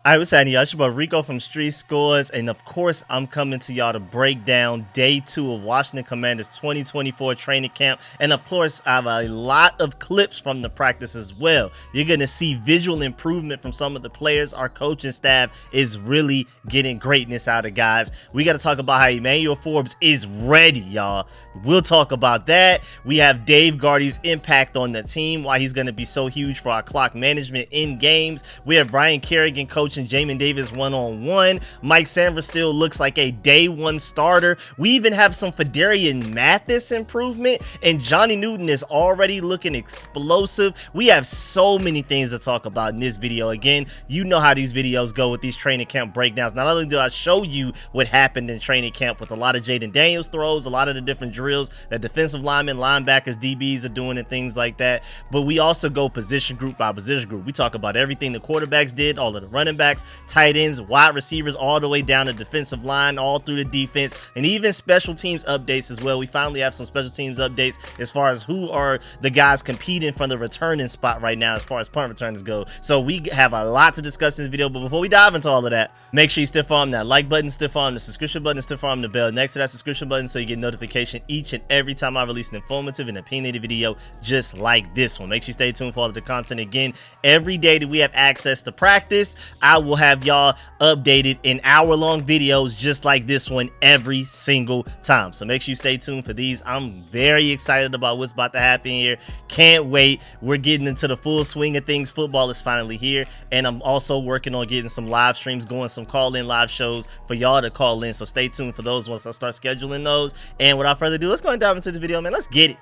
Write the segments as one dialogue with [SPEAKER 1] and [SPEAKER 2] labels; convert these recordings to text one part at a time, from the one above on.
[SPEAKER 1] Alright, what's happening, y'all? It's your boy Rico from RicoScores, and of course, I'm coming to y'all to break down day 2 of Washington Commanders 2024 training camp. And of course, I have a lot of clips from the practice as well. You're going to see visual improvement from some of the players. Our coaching staff is really getting greatness out of guys. We got to talk about how Emmanuel Forbes is ready, y'all. We'll talk about that. We have Dave Guardi's impact on the team, why he's going to be so huge for our clock management in games. We have Brian Kerrigan coaching Jamin Davis one-on-one. Mike Sanford still looks like a day 1 starter. We even have some Fedarian Mathis improvement, and Johnny Newton is already looking explosive. We have so many things to talk about in this video. Again, you know how these videos go with these training camp breakdowns. Not only do I show you what happened in training camp with a lot of Jaden Daniels throws, a lot of the different drills that defensive linemen, linebackers, DBs are doing and things like that, but we also go position group by position group. We talk about everything the quarterbacks did, all of the running backs, tight ends, wide receivers, all the way down the defensive line, all through the defense, and even special teams updates as well. We finally have some special teams updates as far as who are the guys competing for the returning spot right now as far as punt returners go. So we have a lot to discuss in this video, but before we dive into all of that, make sure you stiff arm that like button, stiff arm the subscription button, stiff arm the bell next to that subscription button so you get notification each and every time I release an informative and opinionated video just like this one. Make sure you stay tuned for all of the content. Again, every day that we have access to practice, I will have y'all updated in hour-long videos just like this one every single time. So make sure you stay tuned for these. I'm very excited about what's about to happen here. Can't wait. We're getting into the full swing of things. Football is finally here, and I'm also working on getting some live streams going, some call-in live shows for y'all to call in. So stay tuned for those once I start scheduling those. And without further ado, let's go and dive into this video, man. Let's get it.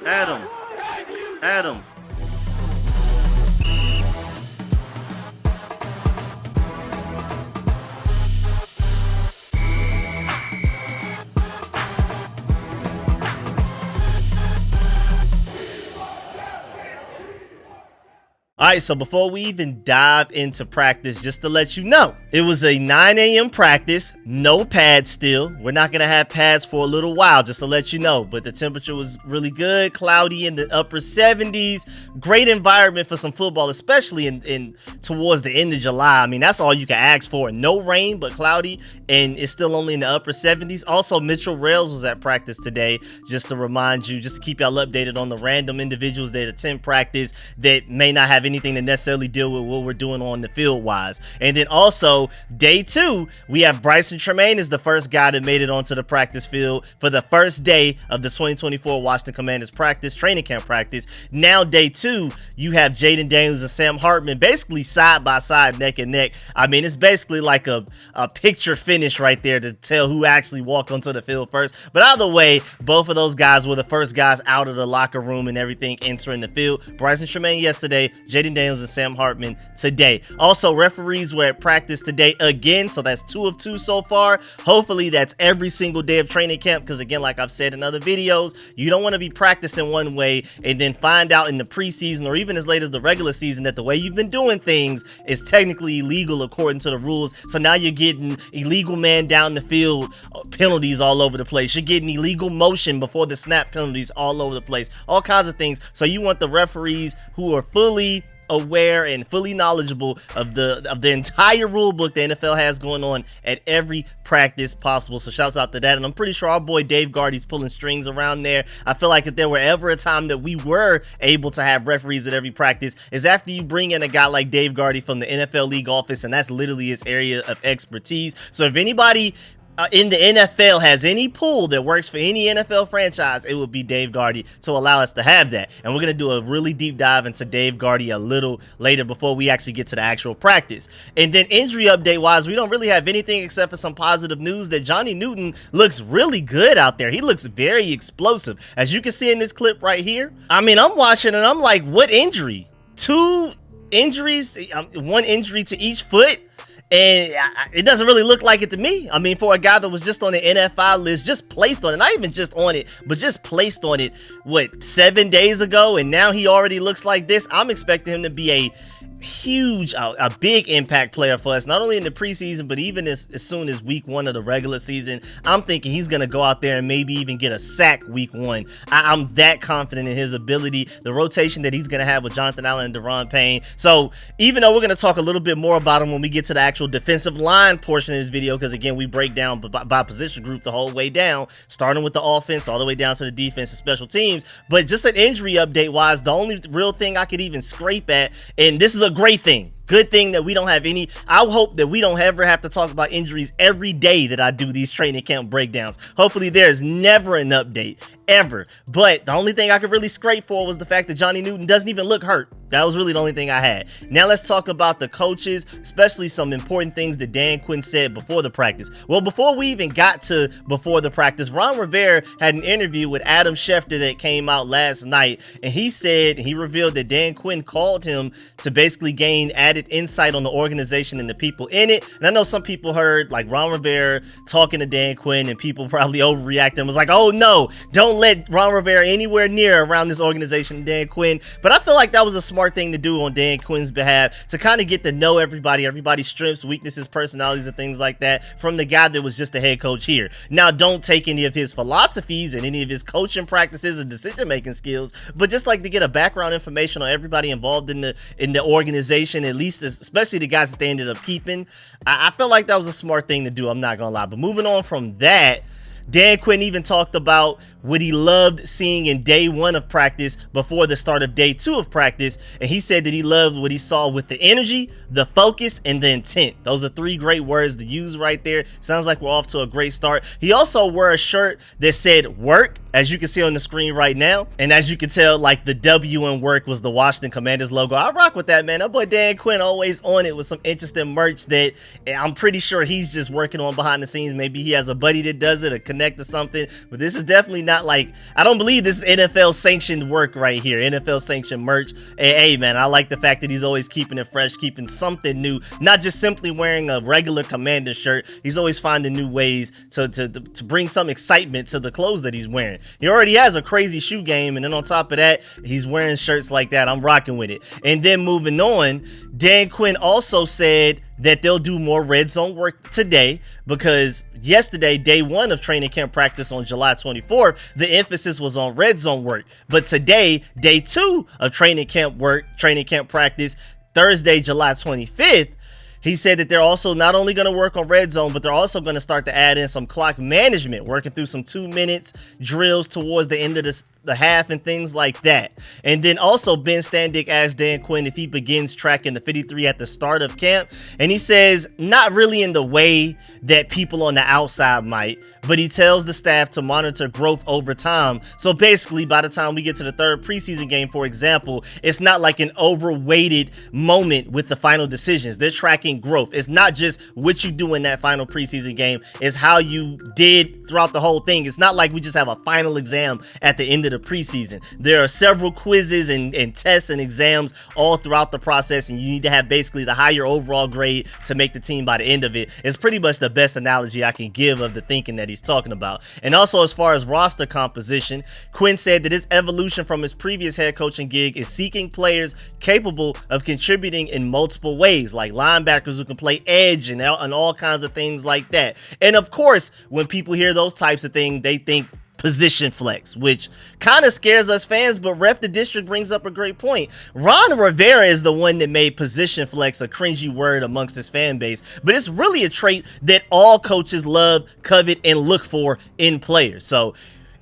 [SPEAKER 1] Adam. All right, so before we even dive into practice, just to let you know, it was a 9 a.m. practice, no pads still. We're not going to have pads for a little while, just to let you know. But the temperature was really good, cloudy in the upper 70s. Great environment for some football, especially in towards the end of July. I mean, that's all you can ask for. No rain, but cloudy, and it's still only in the upper 70s. Also, Mitchell Rails was at practice today, just to remind you, just to keep y'all updated on the random individuals that attend practice that may not have anything to necessarily deal with what we're doing on the field wise. And then also day 2, we have Bryson Tremaine is the first guy that made it onto the practice field for the first day of the 2024 Washington Commanders practice, training camp practice. Now day 2, you have Jaden Daniels and Sam Hartman basically side by side, neck and neck. I mean, it's basically like a picture finish right there to tell who actually walked onto the field first. But either way, both of those guys were the first guys out of the locker room and everything entering the field. Bryson Tremaine yesterday, Jaden Daniels and Sam Hartman today. Also, referees were at practice today again, so that's 2 of 2 so far. Hopefully that's every single day of training camp, because again, like I've said in other videos, you don't want to be practicing one way and then find out in the preseason or even as late as the regular season that the way you've been doing things is technically illegal according to the rules. So now you're getting illegal man down the field penalties all over the place. You're getting illegal motion before the snap penalties all over the place. All kinds of things. So you want the referees who are fully aware and fully knowledgeable of the entire rule book the NFL has going on at every practice possible. So shouts out to that. And I'm pretty sure our boy Dave Guardi's pulling strings around there. I feel like if there were ever a time that we were able to have referees at every practice, is after you bring in a guy like Dave Guardi from the NFL league office, and that's literally his area of expertise. So if anybody in the NFL has any pool that works for any NFL franchise, it would be Dave Guardi to allow us to have that. And we're going to do a really deep dive into Dave Guardi a little later before we actually get to the actual practice. And then injury update wise, we don't really have anything except for some positive news that Johnny Newton looks really good out there. He looks very explosive. As you can see in this clip right here, I mean, I'm watching and I'm like, what injury? 2 injuries, 1 injury to each foot. And it doesn't really look like it to me. I mean, for a guy that was just on the NFI list, just placed on it, not even just on it, but just placed on it, what, 7 days ago, and now he already looks like this. I'm expecting him to be huge, a big impact player for us, not only in the preseason, but even as soon as week 1 of the regular season. I'm thinking he's going to go out there and maybe even get a sack week 1. I'm that confident in his ability, the rotation that he's going to have with Jonathan Allen and Daron Payne. So even though we're going to talk a little bit more about him when we get to the actual defensive line portion of this video, because again, we break down by position group the whole way down, starting with the offense all the way down to the defense and special teams. But just an injury update wise, the only real thing I could even scrape at, and this is a great thing, good thing that we don't have any. I hope that we don't ever have to talk about injuries every day that I do these training camp breakdowns. Hopefully there's never an update, ever. But the only thing I could really scrape for was the fact that Johnny Newton doesn't even look hurt. That was really the only thing I had. Now let's talk about the coaches, especially some important things that Dan Quinn said before the practice. Well, before we even got to before the practice, Ron Rivera had an interview with Adam Schefter that came out last night, and he revealed that Dan Quinn called him to basically gain added insight on the organization and the people in it. And I know some people heard like Ron Rivera talking to Dan Quinn, and people probably overreacted and was like, oh no, don't let Ron Rivera anywhere near around this organization and Dan Quinn. But I feel like that was a smart thing to do on Dan Quinn's behalf, to kind of get to know everybody's strengths, weaknesses, personalities, and things like that from the guy that was just the head coach here. Now, don't take any of his philosophies and any of his coaching practices and decision-making skills, but just like to get a background information on everybody involved in the organization, at least especially the guys that they ended up keeping. I felt like that was a smart thing to do, I'm not gonna lie. But moving on from that, Dan Quinn even talked about what he loved seeing in day 1 of practice before the start of day 2 of practice. And he said that he loved what he saw with the energy, the focus, and the intent. Those are 3 great words to use right there. Sounds like we're off to a great start. He also wore a shirt that said work, as you can see on the screen right now. And as you can tell, like the W in work was the Washington Commanders logo. I rock with that, man. That boy Dan Quinn always on it with some interesting merch that I'm pretty sure he's just working on behind the scenes. Maybe he has a buddy that does it, a connect or something. But this is definitely not like, I don't believe this is NFL sanctioned work right here, NFL sanctioned merch. And hey man, I like the fact that he's always keeping it fresh, keeping something new, not just simply wearing a regular Commander shirt. He's always finding new ways to bring some excitement to the clothes that he's wearing. He already has a crazy shoe game, and then on top of that, he's wearing shirts like that. I'm rocking with it. And then moving on, Dan Quinn also said that they'll do more red zone work today, because yesterday, day 1 of training camp practice on July 24th, the emphasis was on red zone work. But today, day 2 of training camp practice, Thursday, July 25th, he said that they're also not only going to work on red zone, but they're also going to start to add in some clock management, working through some 2 minutes drills towards the end of the half and things like that. And then also Ben Standig asked Dan Quinn if he begins tracking the 53 at the start of camp. And he says not really in the way that people on the outside might, but he tells the staff to monitor growth over time. So basically, by the time we get to the 3rd preseason game, for example, it's not like an overweighted moment with the final decisions. They're tracking growth. It's not just what you do in that final preseason game, it's how you did throughout the whole thing. It's not like we just have a final exam at the end of the preseason. There are several quizzes and tests and exams all throughout the process, and you need to have basically the higher overall grade to make the team by the end of it. It's pretty much the best analogy I can give of the thinking that he's talking about. And also, as far as roster composition, Quinn said that his evolution from his previous head coaching gig is seeking players capable of contributing in multiple ways, like linebackers who can play edge and all kinds of things like that. And of course, when people hear those types of things, they think position flex, which kind of scares us fans, but Ref the District brings up a great point. Ron Rivera is the one that made position flex a cringy word amongst his fan base, but it's really a trait that all coaches love, covet, and look for in players. So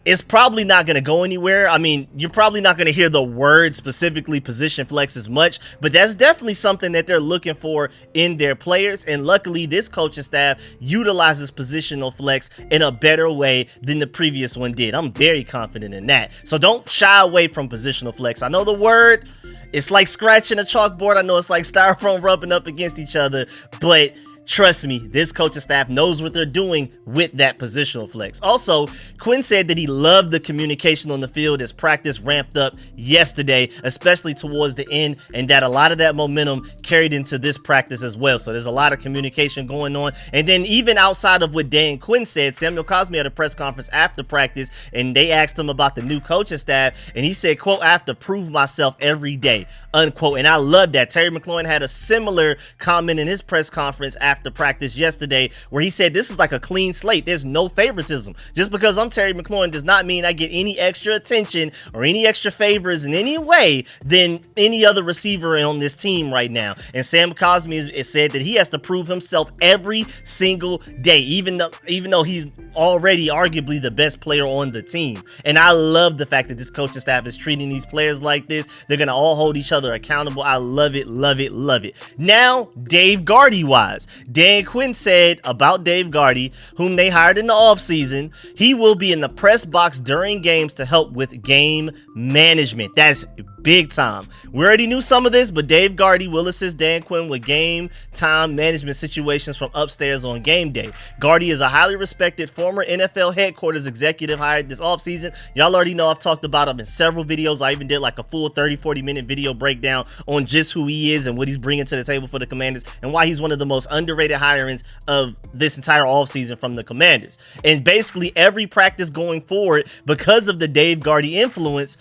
[SPEAKER 1] it's probably not going to go anywhere. I mean, you're probably not going to hear the word specifically position flex as much, but that's definitely something that they're looking for in their players. And luckily, this coaching staff utilizes positional flex in a better way than the previous one did. I'm very confident in that. So don't shy away from positional flex. I know the word, it's like scratching a chalkboard. I know it's like styrofoam rubbing up against each other, but Trust me, this coaching staff knows what they're doing with that positional flex. Also, Quinn said that he loved the communication on the field as practice ramped up yesterday, especially towards the end, and that a lot of that momentum carried into this practice as well. So there's a lot of communication going on. And then even outside of what Dan Quinn said, Samuel Cosme had a press conference after practice, and they asked him about the new coaching staff, and he said, quote, "I have to prove myself every day," unquote. And I love that. Terry McLaurin had a similar comment in his press conference after practice yesterday, where he said this is like a clean slate. There's no favoritism. Just because I'm Terry McLaurin does not mean I get any extra attention or any extra favors in any way than any other receiver on this team right now. And Sam Cosme is said that he has to prove himself every single day, even though he's already arguably the best player on the team. And I love the fact that this coaching staff is treating these players like this. They're going to all hold each other accountable. I love it, love it, love it. Now, Dave Guardi wise, Dan Quinn said about Dave Guardi, whom they hired in the offseason, he will be in the press box during games to help with game management. That's big time. We already knew some of this, but Dave Guardi will assist Dan Quinn with game time management situations from upstairs on game day. Guardi is a highly respected former NFL headquarters executive hired this offseason. Y'all already know I've talked about him in several videos. I even did like a full 30-40 minute video breakdown on just who he is and what he's bringing to the table for the Commanders and why he's one of the most underrated hirings of this entire offseason from the Commanders. And basically every practice going forward, because of the Dave Guardi influence,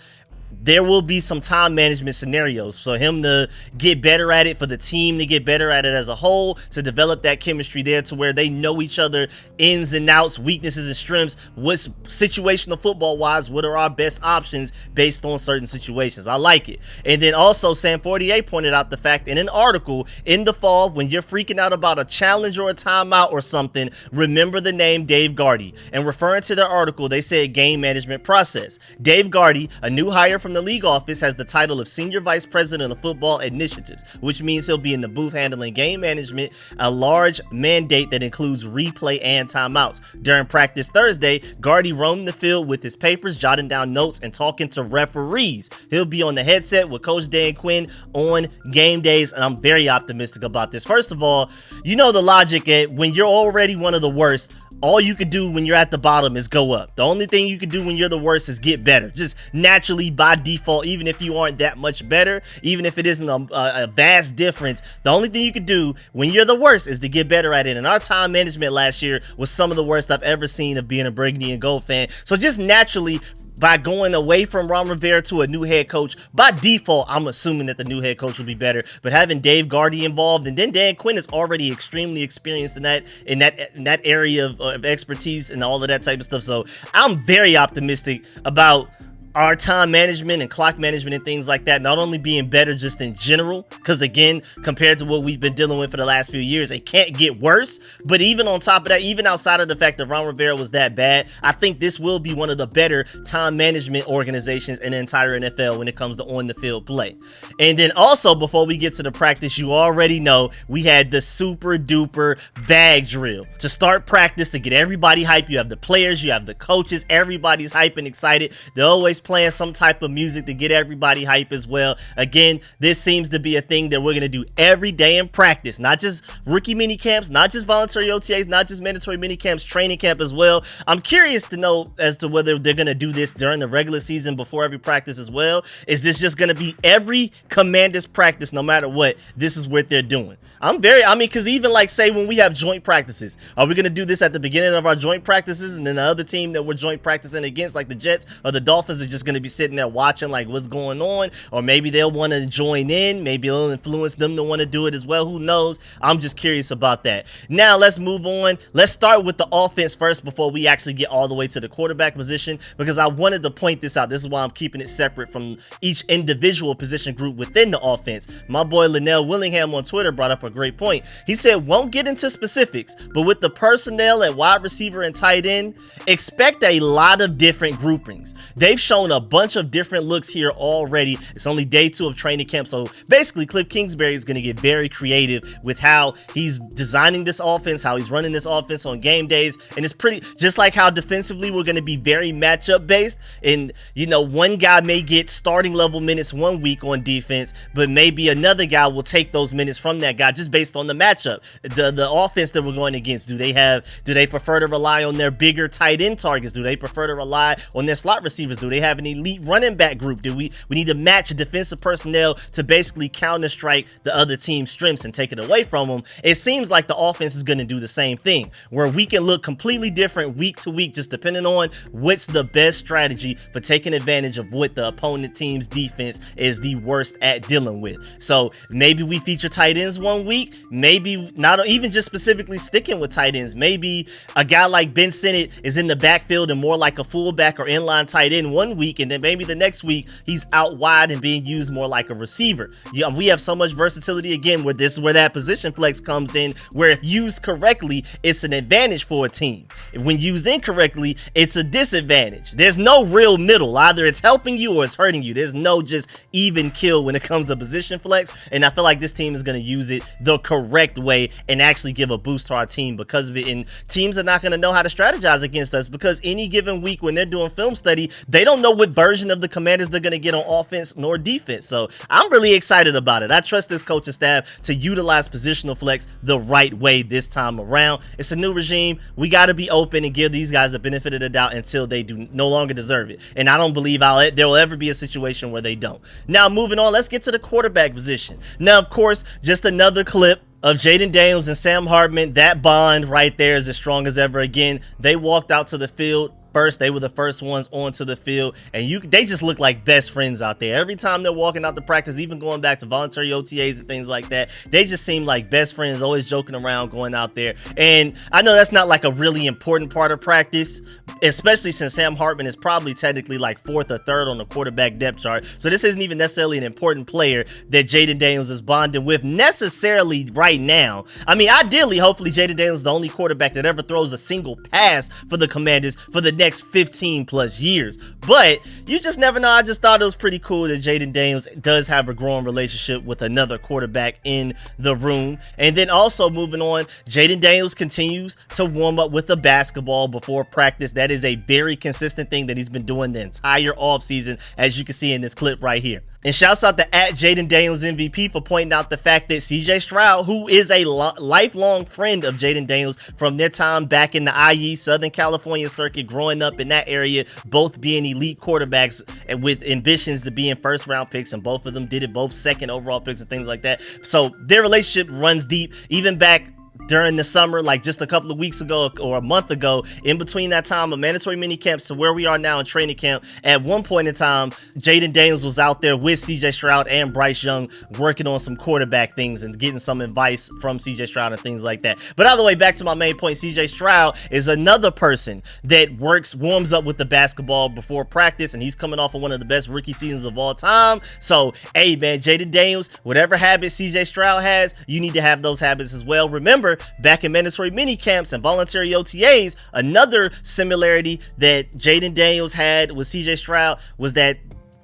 [SPEAKER 1] there will be some time management scenarios for him to get better at it, for the team to get better at it as a whole, to develop that chemistry there to where they know each other ins and outs, weaknesses and strengths, what's situational football wise, what are our best options based on certain situations. I like it. And then also Sam Fortier pointed out the fact in an article in the fall, when you're freaking out about a challenge or a timeout or something, remember the name Dave Guardi. And referring to their article, they said game management process. Dave Guardi, a new hire from the league office, has the title of Senior Vice President of Football Initiatives, which means he'll be in the booth handling game management, a large mandate that includes replay and timeouts. During practice Thursday, Guardi roamed the field with his papers, jotting down notes and talking to referees. He'll be on the headset with Coach Dan Quinn on game days, and I'm very optimistic about this. First of all, you know the logic when you're already one of the worst, all you could do when you're at the bottom is go up. The only thing you could do when you're the worst is get better. Just naturally by default, even if you aren't that much better, even if it isn't a vast difference, the only thing you could do when you're the worst is to get better at it. And our time management last year was some of the worst I've ever seen of being a Burgundy and Gold fan. So just naturally, by going away from Ron Rivera to a new head coach, by default, I'm assuming that the new head coach will be better. But having Dave Guardi involved, and then Dan Quinn is already extremely experienced in that area of expertise and all of that type of stuff. So I'm very optimistic about our time management and clock management and things like that not only being better just in general, because again, compared to what we've been dealing with for the last few years, it can't get worse. But even on top of that, even outside of the fact that Ron Rivera was that bad, I think this will be one of the better time management organizations in the entire NFL when it comes to on the field play. And then also, before we get to the practice, you already know we had the super duper bag drill to start practice to get everybody hyped. You have the players, you have the coaches, everybody's hype and excited. They're always playing some type of music to get everybody hype as well. Again, this seems to be a thing that we're going to do every day in practice, not just rookie mini camps, not just voluntary OTAs, not just mandatory mini camps, training camp as well. I'm curious to know as to whether they're going to do this during the regular season before every practice as well. Is this just going to be every Commanders practice, no matter what? This is what they're doing. Because even like say when we have joint practices, are we going to do this at the beginning of our joint practices, and then the other team that we're joint practicing against, like the Jets or the Dolphins, are just going to be sitting there watching like what's going on? Or maybe they'll want to join in, maybe it'll influence them to want to do it as well. Who knows? I'm just curious about that. Now let's move on. Let's start with the offense first before we actually get all the way to the quarterback position, because I wanted to point this out. This is why I'm keeping it separate from each individual position group within the offense. My boy Linnell Willingham on Twitter brought up a great point. He said, won't get into specifics, but with the personnel at wide receiver and tight end, expect a lot of different groupings. They've shown shown a bunch of different looks here already. It's only day 2 of training camp. So basically, Cliff Kingsbury is going to get very creative with how he's designing this offense, how he's running this offense on game days. And it's pretty, just like how defensively we're going to be very matchup based. And, you know, one guy may get starting level minutes one week on defense, but maybe another guy will take those minutes from that guy just based on the matchup. The offense that we're going against, do they prefer to rely on their bigger tight end targets? Do they prefer to rely on their slot receivers? Do they have an elite running back group? Do we need to match defensive personnel to basically counter strike the other team's strengths and take it away from them? It seems like the offense is going to do the same thing, where we can look completely different week to week, just depending on what's the best strategy for taking advantage of what the opponent team's defense is the worst at dealing with. So maybe we feature tight ends one week, maybe not even just specifically sticking with tight ends. Maybe a guy like Ben Sinnott is in the backfield and more like a fullback or inline tight end one week, and then maybe the next week he's out wide and being used more like a receiver. Yeah, we have so much versatility again, where this is where that position flex comes in, where if used correctly, it's an advantage for a team. When used incorrectly, it's a disadvantage. There's no real middle. Either it's helping you or it's hurting you. There's no just even kill when it comes to position flex, and I feel like this team is going to use it the correct way and actually give a boost to our team because of it. And teams are not going to know how to strategize against us, because any given week when they're doing film study, they don't know what version of the Commanders they're going to get on offense nor defense. So I'm really excited about it. I trust this coaching staff to utilize positional flex the right way this time around. It's a new regime. We got to be open and give these guys the benefit of the doubt until they do no longer deserve it. And I don't believe there will ever be a situation where they don't. Now, moving on, let's get to the quarterback position. Now, of course, just another clip of Jaden Daniels and Sam Hartman. That bond right there is as strong as ever. Again, they walked out to the field first. They were the first ones onto the field, and they just look like best friends out there. Every time they're walking out to practice, even going back to voluntary OTAs and things like that, they just seem like best friends, always joking around, going out there. And I know that's not like a really important part of practice, especially since Sam Hartman is probably technically like 4th or 3rd on the quarterback depth chart. So this isn't even necessarily an important player that Jaden Daniels is bonding with necessarily right now. I mean, ideally, hopefully Jaden Daniels is the only quarterback that ever throws a single pass for the Commanders for the next 15 plus years, but you just never know. I just thought it was pretty cool that Jaden Daniels does have a growing relationship with another quarterback in the room. And then also moving on, Jaden Daniels continues to warm up with the basketball before practice. That is a very consistent thing that he's been doing the entire offseason, as you can see in this clip right here. And shouts out to @Jaden Daniels MVP for pointing out the fact that CJ Stroud, who is a lifelong friend of Jaden Daniels from their time back in the IE Southern California circuit, growing up in that area, both being elite quarterbacks and with ambitions to be in first round picks, and both of them did it, both second overall picks and things like that. So their relationship runs deep, even back during the summer, like just a couple of weeks ago or a month ago, in between that time of mandatory mini camps to where we are now in training camp. At one point in time, Jaden Daniels was out there with CJ Stroud and Bryce Young working on some quarterback things and getting some advice from CJ Stroud and things like that. But either way, back to my main point, CJ Stroud is another person that warms up with the basketball before practice, and he's coming off of one of the best rookie seasons of all time. So, hey man, Jaden Daniels, whatever habits CJ Stroud has, you need to have those habits as well. Remember, back in mandatory mini camps and voluntary OTAs, another similarity that Jaden Daniels had with CJ Stroud was that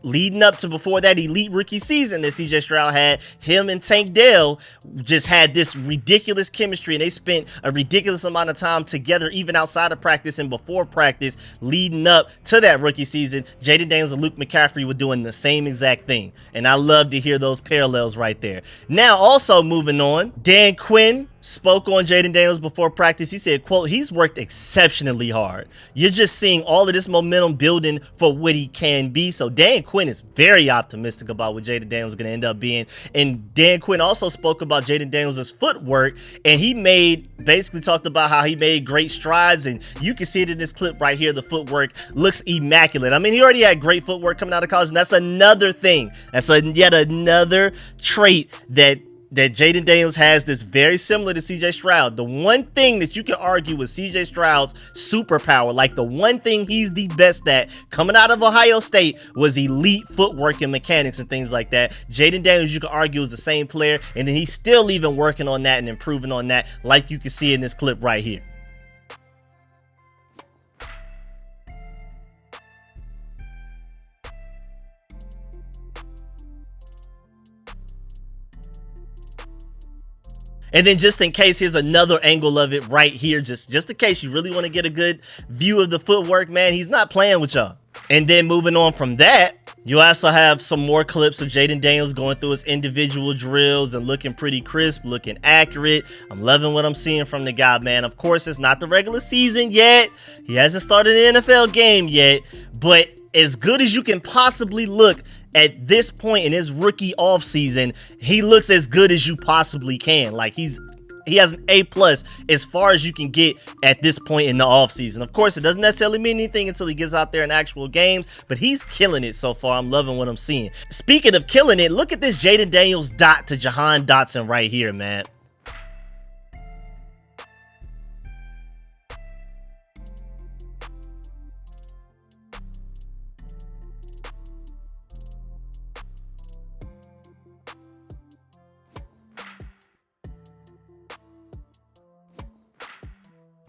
[SPEAKER 1] leading up to before that elite rookie season that CJ Stroud had, him and Tank Dell just had this ridiculous chemistry, and they spent a ridiculous amount of time together, even outside of practice and before practice, leading up to that rookie season. Jaden Daniels and Luke McCaffrey were doing the same exact thing, and I love to hear those parallels right there. Now, also moving on, Dan Quinn spoke on Jaden Daniels before practice. He said, quote, "He's worked exceptionally hard. You're just seeing all of this momentum building for what he can be." So Dan Quinn is very optimistic about what Jaden Daniels is going to end up being. And Dan Quinn also spoke about Jaden Daniels' footwork, and he basically talked about how he made great strides, and you can see it in this clip right here. The footwork looks immaculate. I mean, he already had great footwork coming out of college, and that's another thing. That's yet another trait that Jaden Daniels has that's very similar to CJ Stroud. The one thing that you can argue with CJ Stroud's superpower, like the one thing he's the best at coming out of Ohio State, was elite footwork and mechanics and things like that. Jaden Daniels, you can argue, is the same player, and then he's still even working on that and improving on that, like you can see in this clip right here. And then just in case, here's another angle of it right here. Just in case you really want to get a good view of the footwork, man, he's not playing with y'all. And then moving on from that, you also have some more clips of Jaden Daniels going through his individual drills and looking pretty crisp, looking accurate. I'm loving what I'm seeing from the guy, man. Of course, it's not the regular season yet. He hasn't started an NFL game yet. But as good as you can possibly look at this point in his rookie offseason, he looks as good as you possibly can. Like he has an A+ as far as you can get at this point in the offseason. Of course, it doesn't necessarily mean anything until he gets out there in actual games, but he's killing it so far. I'm loving what I'm seeing. Speaking of killing it, look at this Jaden Daniels dot to Jahan Dotson right here, man.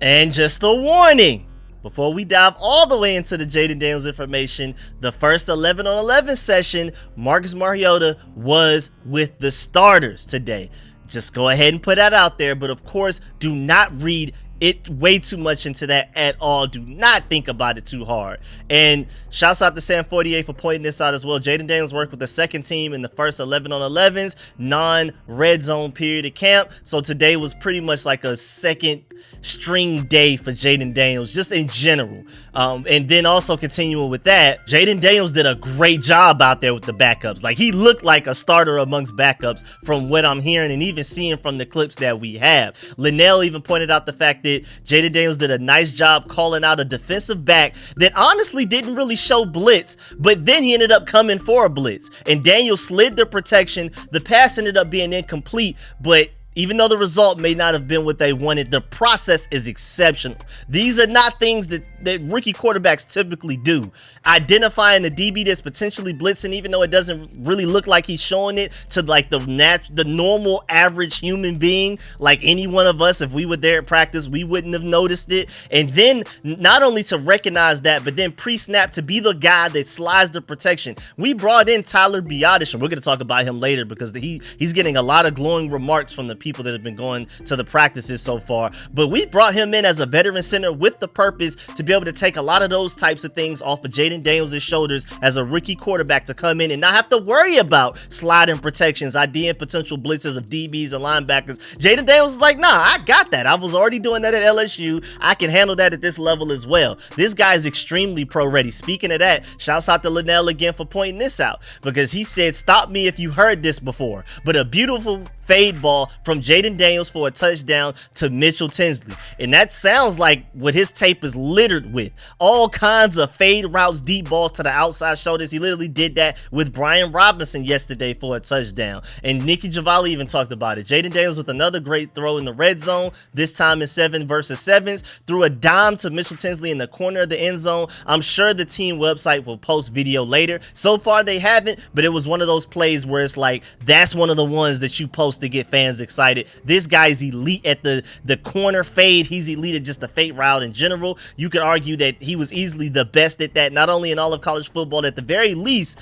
[SPEAKER 1] And just a warning, before we dive all the way into the Jaden Daniels information, the first 11 on 11 session, Marcus Mariota was with the starters today. Just go ahead and put that out there, but of course, do not read it way too much into that at all. Do not think about it too hard. And shouts out to Sam48 for pointing this out as well. Jaden Daniels worked with the second team in the first 11 on 11s, non-red zone period of camp. So today was pretty much like a second string day for Jaden Daniels, just in general. And then also continuing with that, Jaden Daniels did a great job out there with the backups. Like, he looked like a starter amongst backups from what I'm hearing and even seeing from the clips that we have. Linnell even pointed out the fact that Jaden Daniels did a nice job calling out a defensive back that honestly didn't really show blitz, but then he ended up coming for a blitz. And Daniels slid the protection. The pass ended up being incomplete, but even though the result may not have been what they wanted, the process is exceptional. These are not things that rookie quarterbacks typically do. Identifying the DB that's potentially blitzing, even though it doesn't really look like he's showing it to like the normal average human being, like any one of us, if we were there at practice, we wouldn't have noticed it. And then not only to recognize that, but then pre-snap to be the guy that slides the protection. We brought in Tyler Biadasz, and we're going to talk about him later because he's getting a lot of glowing remarks from the people that have been going to the practices so far. But we brought him in as a veteran center with the purpose to be able to take a lot of those types of things off of Jaden Daniels' shoulders as a rookie quarterback, to come in and not have to worry about sliding protections, IDing potential blitzes of DBs and linebackers. Jaden Daniels is like, nah, I got that. I was already doing that at LSU. I can handle that at this level as well. This guy is extremely pro ready. Speaking of that, shouts out to Linnell again for pointing this out, because he said, stop me if you heard this before, but a beautiful fade ball from Jaden Daniels for a touchdown to Mitchell Tinsley. And that sounds like what his tape is littered with. All kinds of fade routes, deep balls to the outside shoulders. He literally did that with Brian Robinson yesterday for a touchdown. And Nicky Javali even talked about it. Jaden Daniels with another great throw in the red zone, this time in 7 versus 7s, threw a dime to Mitchell Tinsley in the corner of the end zone. I'm sure the team website will post video later. So far they haven't, but it was one of those plays where it's like, that's one of the ones that you post to get fans excited. This guy's elite at the corner fade. He's elite at just the fade route in general. You could argue that he was easily the best at that, not only in all of college football, at the very least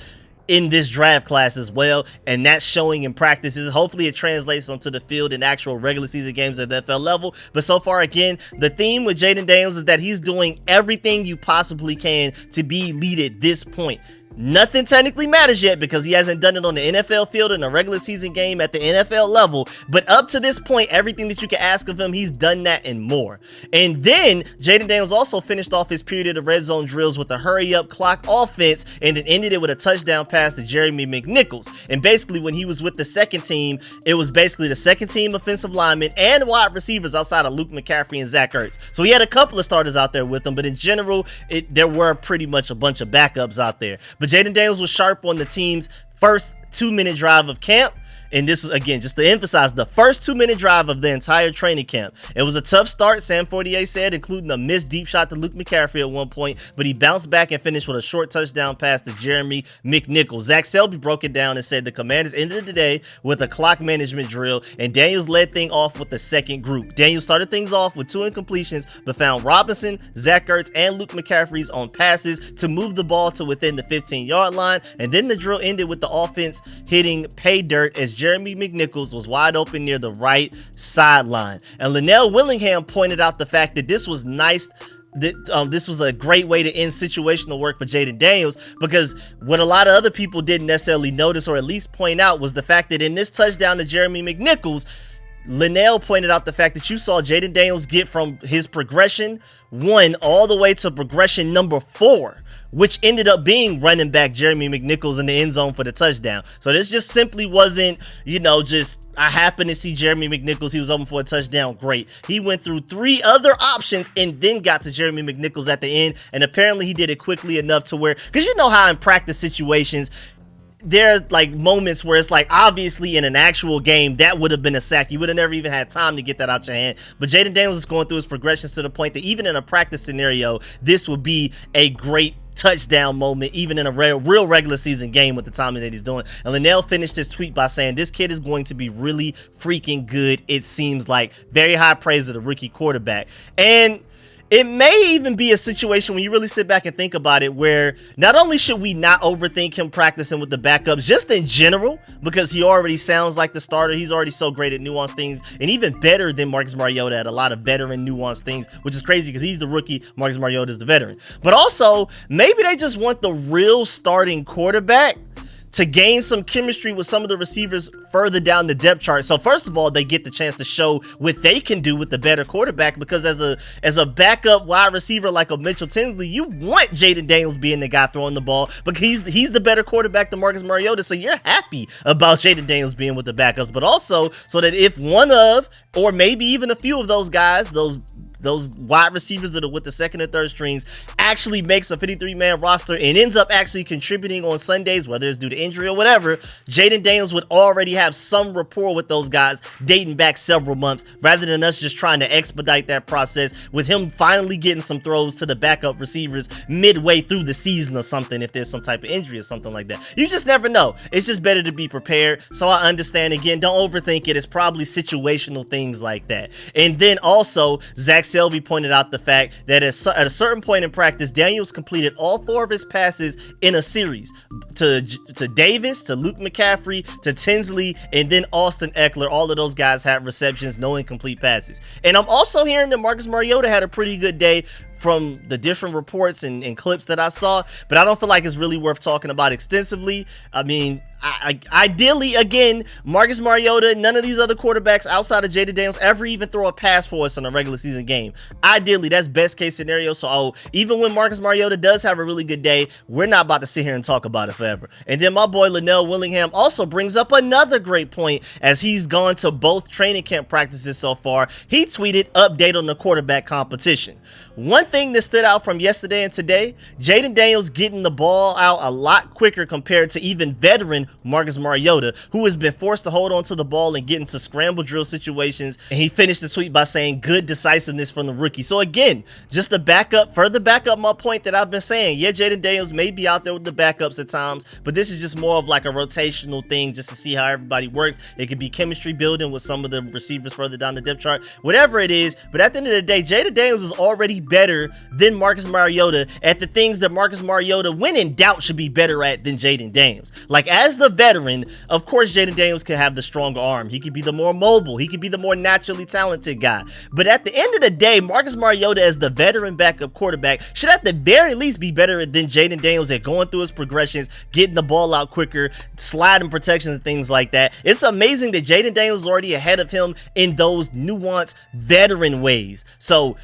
[SPEAKER 1] in this draft class as well, and that's showing in practices. Hopefully it translates onto the field in actual regular season games at the NFL level. But so far, again, the theme with Jaden Daniels is that he's doing everything you possibly can to be elite at this point. Nothing technically matters yet because he hasn't done it on the NFL field in a regular season game at the NFL level. But up to this point, everything that you can ask of him, he's done that and more. And then Jaden Daniels also finished off his period of red zone drills with a hurry up clock offense, and then ended it with a touchdown pass to Jeremy McNichols. And basically when he was with the second team, it was basically the second team offensive linemen and wide receivers outside of Luke McCaffrey and Zach Ertz. So he had a couple of starters out there with him, but in general, there were pretty much a bunch of backups out there. But Jaden Daniels was sharp on the team's first 2-minute drive of camp. And this was, again, just to emphasize, the first 2-minute drive of the entire training camp. It was a tough start, Sam48 said, including a missed deep shot to Luke McCaffrey at one point, but he bounced back and finished with a short touchdown pass to Jeremy McNichols. Zach Selby broke it down and said the Commanders ended the day with a clock management drill, and Daniels led things off with the second group. Daniels started things off with 2 incompletions, but found Robinson, Zach Ertz, and Luke McCaffrey's on passes to move the ball to within the 15-yard line, and then the drill ended with the offense hitting pay dirt as Jeremy McNichols was wide open near the right sideline. And Linnell Willingham pointed out the fact that this was nice. This was a great way to end situational work for Jaden Daniels, because what a lot of other people didn't necessarily notice or at least point out was the fact that in this touchdown to Jeremy McNichols, Linnell pointed out the fact that you saw Jaden Daniels get from his progression 1 all the way to progression number 4, which ended up being running back Jeremy McNichols in the end zone for the touchdown. So this just simply wasn't, just I happened to see Jeremy McNichols, he was open for a touchdown. Great. He went through 3 other options and then got to Jeremy McNichols at the end. And apparently he did it quickly enough to where, because you know how in practice situations, there's like moments where it's like, obviously in an actual game that would have been a sack. You would have never even had time to get that out your hand. But Jaden Daniels is going through his progressions to the point that even in a practice scenario, this would be a great touchdown moment, even in a real regular season game with the timing that he's doing. And Linnell finished his tweet by saying, this kid is going to be really freaking good. It seems like very high praise of the rookie quarterback. And it may even be a situation when you really sit back and think about it, where not only should we not overthink him practicing with the backups, just in general, because he already sounds like the starter. He's already so great at nuanced things, and even better than Marcus Mariota at a lot of veteran nuanced things, which is crazy because he's the rookie, Marcus Mariota is the veteran. But also, maybe they just want the real starting quarterback to gain some chemistry with some of the receivers further down the depth chart. So first of all, they get the chance to show what they can do with the better quarterback, because as a backup wide receiver like a Mitchell Tinsley, you want Jaden Daniels being the guy throwing the ball, because he's the better quarterback than Marcus Mariota. So you're happy about Jaden Daniels being with the backups, but also so that if one of, or maybe even a few of those guys, those wide receivers that are with the second and third strings, actually makes a 53-man roster and ends up actually contributing on Sundays, whether it's due to injury or whatever, Jaden Daniels would already have some rapport with those guys dating back several months, rather than us just trying to expedite that process with him finally getting some throws to the backup receivers midway through the season or something, if there's some type of injury or something like that. You just never know. It's just better to be prepared. So I understand, again, don't overthink it. It's probably situational things like that. And then also, Zach Selby pointed out the fact that at a certain point in practice, Daniels completed all 4 of his passes in a series to Davis, to Luke McCaffrey, to Tinsley, and then Austin Eckler. All of those guys had receptions, no incomplete passes. And I'm also hearing that Marcus Mariota had a pretty good day from the different reports and clips that I saw, but I don't feel like it's really worth talking about extensively. I mean, ideally, again, Marcus Mariota, none of these other quarterbacks outside of Jaden Daniels ever even throw a pass for us in a regular season game. Ideally, that's best case scenario. So even when Marcus Mariota does have a really good day, we're not about to sit here and talk about it forever. And then my boy Linnell Willingham also brings up another great point, as he's gone to both training camp practices so far. He tweeted, update on the quarterback competition. One thing that stood out from yesterday and today, Jaden Daniels getting the ball out a lot quicker compared to even veteran Marcus Mariota, who has been forced to hold on to the ball and get into scramble drill situations. And he finished the tweet by saying, good decisiveness from the rookie. So again, just to further back up my point that I've been saying. Yeah, Jaden Daniels may be out there with the backups at times, but this is just more of like a rotational thing just to see how everybody works. It could be chemistry building with some of the receivers further down the depth chart, whatever it is. But at the end of the day, Jaden Daniels is already better than Marcus Mariota at the things that Marcus Mariota, when in doubt, should be better at than Jaden Daniels. Like, as the veteran, of course Jaden Daniels can have the stronger arm. He could be the more mobile. He could be the more naturally talented guy. But at the end of the day, Marcus Mariota, as the veteran backup quarterback, should at the very least be better than Jaden Daniels at going through his progressions, getting the ball out quicker, sliding protections and things like that. It's amazing that Jaden Daniels is already ahead of him in those nuanced veteran ways. So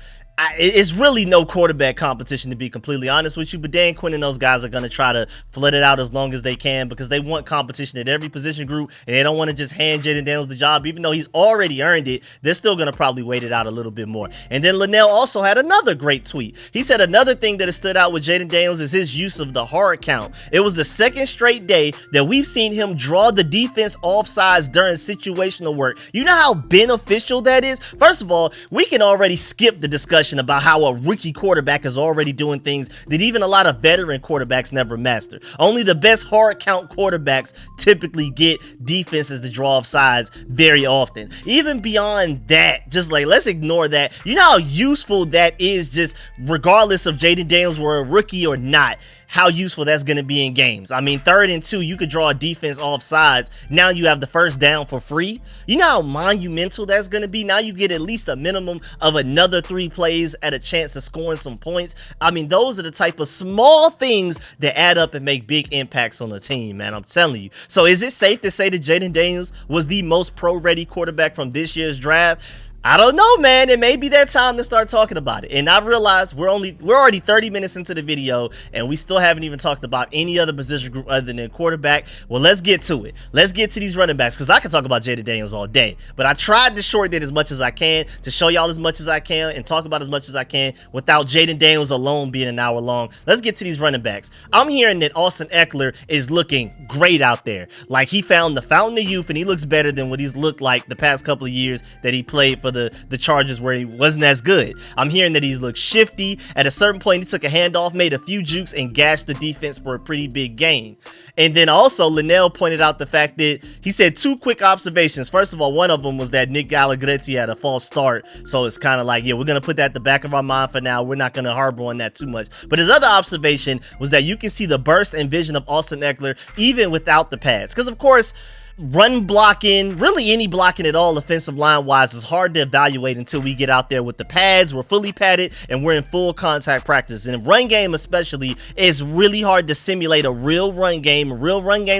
[SPEAKER 1] it's really no quarterback competition, to be completely honest with you, but Dan Quinn and those guys are going to try to flood it out as long as they can, because they want competition at every position group, and they don't want to just hand Jaden Daniels the job. Even though he's already earned it, they're still going to probably wait it out a little bit more. And then Linnell also had another great tweet. He said another thing that has stood out with Jaden Daniels is his use of the hard count. It was the second straight day that we've seen him draw the defense offsides during situational work. You know how beneficial that is? First of all, we can already skip the discussion about how a rookie quarterback is already doing things that even a lot of veteran quarterbacks never master. Only the best hard count quarterbacks typically get defenses to draw off sides very often. Even beyond that, just like, let's ignore that. You know how useful that is, just regardless of Jaden Daniels were a rookie or not. how useful that's going to be in games. I mean, 3rd and 2, you could draw a defense off sides. Now you have the first down for free. You know how monumental that's going to be? Now you get at least a minimum of another 3 plays at a chance of scoring some points. I mean, those are the type of small things that add up and make big impacts on the team, man. I'm telling you. So is it safe to say that Jaden Daniels was the most pro-ready quarterback from this year's draft? I don't know, man. It may be that time to start talking about it. And I've realized we're already 30 minutes into the video and we still haven't even talked about any other position group other than quarterback. Well, let's get to it. Let's get to these running backs because I can talk about Jaden Daniels all day. But I tried to shorten it as much as I can to show y'all as much as I can and talk about as much as I can without Jaden Daniels alone being an hour long. Let's get to these running backs. I'm hearing that Austin Ekeler is looking great out there. Like he found the fountain of youth and he looks better than what he's looked like the past couple of years that he played for the Chargers where he wasn't as good. I'm hearing that he's looked shifty. At a certain point, he took a handoff, made a few jukes, and gashed the defense for a pretty big gain. And then also, Linnell pointed out the fact that he said 2 quick observations. First of all, one of them was that Nick Allegretti had a false start. So it's kind of like, yeah, we're going to put that at the back of our mind for now. We're not going to harbor on that too much. But his other observation was that you can see the burst and vision of Austin Ekeler even without the pads. Because, of course, run blocking, really any blocking at all offensive line wise is hard to evaluate until we get out there with the pads. We're fully padded and we're in full contact practice. And run game especially is really hard to simulate a real run game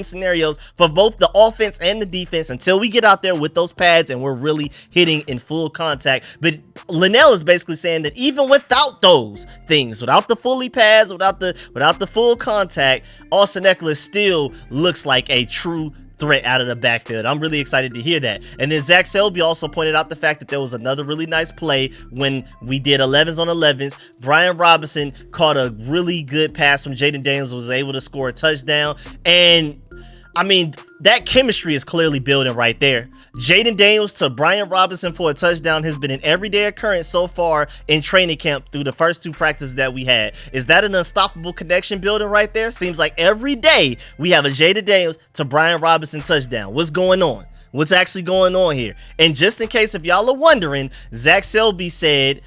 [SPEAKER 1] scenarios for both the offense and the defense until we get out there with those pads and we're really hitting in full contact. But Linnell is basically saying that even without those things, without the fully pads, without the full contact, Austin Ekeler still looks like a true threat out of the backfield. I'm really excited to hear that. And then Zach Selby also pointed out the fact that there was another really nice play when we did 11s on 11s. Brian Robinson caught a really good pass from Jaden Daniels, was able to score a touchdown. And I mean, that chemistry is clearly building right there. Jaden Daniels to Brian Robinson for a touchdown has been an everyday occurrence so far in training camp through the first 2 practices that we had. Is that an unstoppable connection building right there? Seems like every day we have a Jaden Daniels to Brian Robinson touchdown. What's going on? What's actually going on here? And just in case if y'all are wondering, Zach Selby said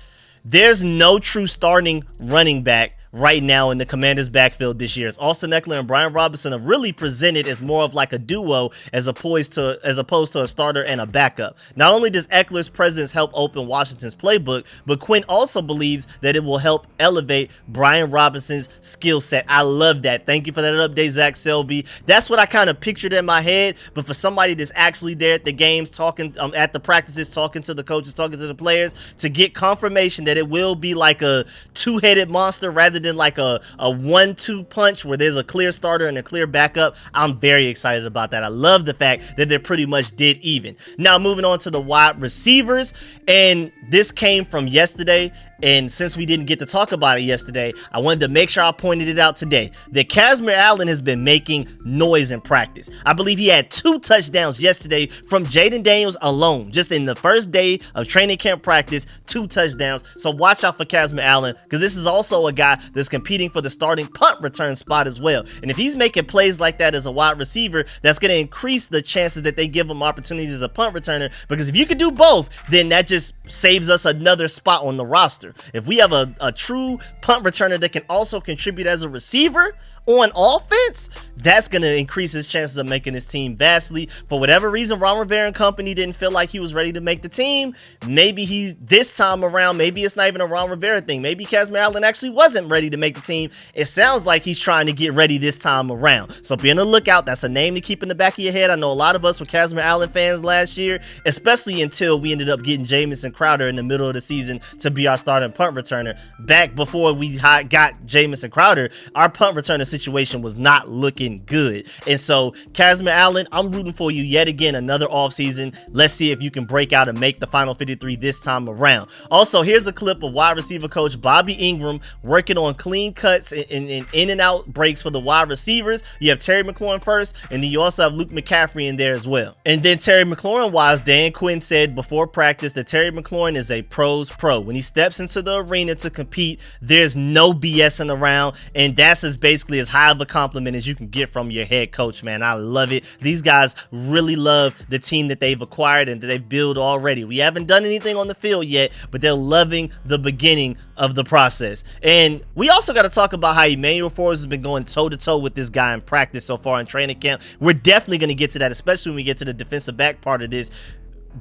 [SPEAKER 1] there's no true starting running back right now in the Commanders backfield this year. As Austin Ekeler and Brian Robinson have really presented as more of like a duo as opposed to a starter and a backup. Not only does Eckler's presence help open Washington's playbook, but Quinn also believes that it will help elevate Brian Robinson's skill set. I love that. Thank you for that update, Zach Selby. That's what I kind of pictured in my head, but for somebody that's actually there at the games, talking at the practices, talking to the coaches, talking to the players, to get confirmation that it will be like a 2-headed monster rather than like a 1-2 punch where there's a clear starter and a clear backup. I'm very excited about that. I love the fact that they're pretty much dead even. Now moving on to the wide receivers, and this came from yesterday. And since we didn't get to talk about it yesterday, I wanted to make sure I pointed it out today. That Kazmir Allen has been making noise in practice. I believe he had 2 touchdowns yesterday from Jaden Daniels alone. Just in the first day of training camp practice, 2 touchdowns. So watch out for Kazmir Allen, because this is also a guy that's competing for the starting punt return spot as well. And if he's making plays like that as a wide receiver, that's going to increase the chances that they give him opportunities as a punt returner. Because if you can do both, then that just saves us another spot on the roster. If we have a true punt returner that can also contribute as a receiver on offense, that's going to increase his chances of making his team vastly. For whatever reason, Ron Rivera and company didn't feel like he was ready to make the team. Maybe this time around, maybe it's not even a Ron Rivera thing. Maybe Kazmir Allen actually wasn't ready to make the team. It sounds like he's trying to get ready this time around. So be on the lookout. That's a name to keep in the back of your head. I know a lot of us were Kazmir Allen fans last year, especially until we ended up getting Jamison Crowder in the middle of the season to be our starting punt returner. Back before we got Jamison Crowder, our punt returner situation was not looking good. And so Kazmir Allen, I'm rooting for you yet again, another offseason. Let's see if you can break out and make the final 53 this time around. Also, here's a clip of wide receiver coach Bobby Ingram working on clean cuts and in and out breaks for the wide receivers. You have Terry McLaurin first, and then you also have Luke McCaffrey in there as well. And then Terry McLaurin wise, Dan Quinn said before practice that Terry McLaurin is a pro's pro. When he steps into the arena to compete, there's no BSing around, and that's as basically as as high of a compliment as you can get from your head coach, man. I love it. These guys really love the team that they've acquired and that they've built already. We haven't done anything on the field yet, but they're loving the beginning of the process. And we also got to talk about how Emmanuel Forbes has been going toe-to-toe with this guy in practice so far in training camp. We're definitely going to get to that, especially when we get to the defensive back part of this.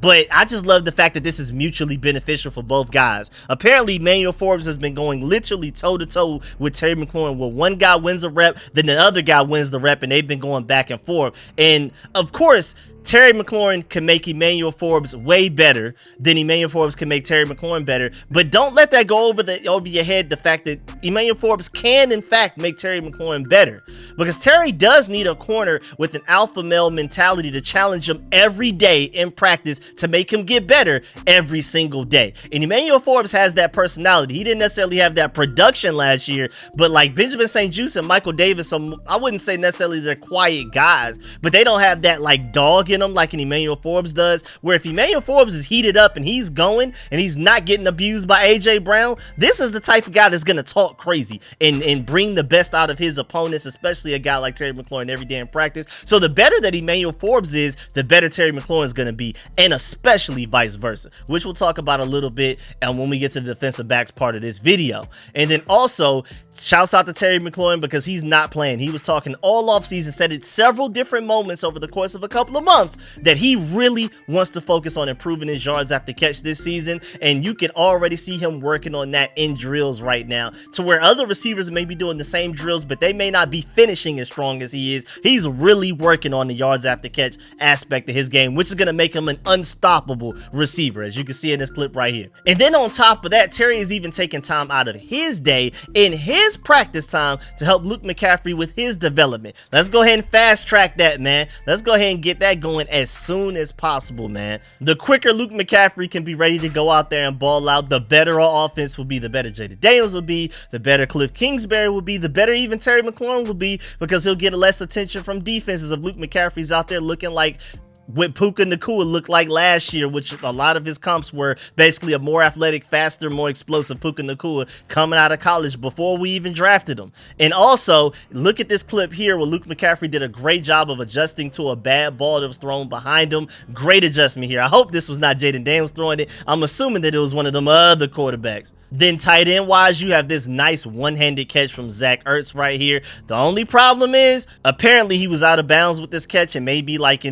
[SPEAKER 1] But I just love the fact that this is mutually beneficial for both guys. Apparently, Emmanuel Forbes has been going literally toe-to-toe with Terry McLaurin, where one guy wins a rep, then the other guy wins the rep, and they've been going back and forth. And, of course, Terry McLaurin can make Emmanuel Forbes way better than Emmanuel Forbes can make Terry McLaurin better. But don't let that go over your head, the fact that Emmanuel Forbes can, in fact, make Terry McLaurin better. Because Terry does need a corner with an alpha male mentality to challenge him every day in practice to make him get better every single day. And Emmanuel Forbes has that personality. He didn't necessarily have that production last year, but like Benjamin St-Juste and Michael Davis, I wouldn't say necessarily they're quiet guys, but they don't have that like dog in them like an Emmanuel Forbes does, where if Emmanuel Forbes is heated up and he's going and he's not getting abused by AJ Brown, this is the type of guy that's going to talk crazy and bring the best out of his opponents, especially a guy like Terry McLaurin every day in practice. So the better that Emmanuel Forbes is, the better Terry McLaurin is going to be, and especially vice versa, which we'll talk about a little bit and when we get to the defensive backs part of this video. And then also shouts out to Terry McLaurin because he's not playing. He was talking all offseason, said it several different moments over the course of a couple of months that he really wants to focus on improving his yards after catch this season, and you can already see him working on that in drills right now, to where other receivers may be doing the same drills, but they may not be finishing as strong as he is. He's really working on the yards after catch aspect of his game, which is going to make him an unstoppable receiver, as you can see in this clip right here. And then on top of that, Terry is even taking time out of his day in his practice time to help Luke McCaffrey with his development. Let's go ahead and fast track that, man. Let's go ahead and get that going as soon as possible, man. The quicker Luke McCaffrey can be ready to go out there and ball out, the better our offense will be, the better Jaden Daniels will be, the better Cliff Kingsbury will be, the better even Terry McLaurin will be, because he'll get less attention from defenses if Luke McCaffrey's out there looking like what Puka Nacua looked like last year, which a lot of his comps were basically a more athletic, faster, more explosive Puka Nacua coming out of college before we even drafted him. And also, look at this clip here where Luke McCaffrey did a great job of adjusting to a bad ball that was thrown behind him. Great adjustment here. I hope this was not Jaden Daniels throwing it. I'm assuming that it was one of them other quarterbacks. Then tight end wise, you have this nice one-handed catch from Zach Ertz right here. The only problem is, apparently he was out of bounds with this catch, and maybe like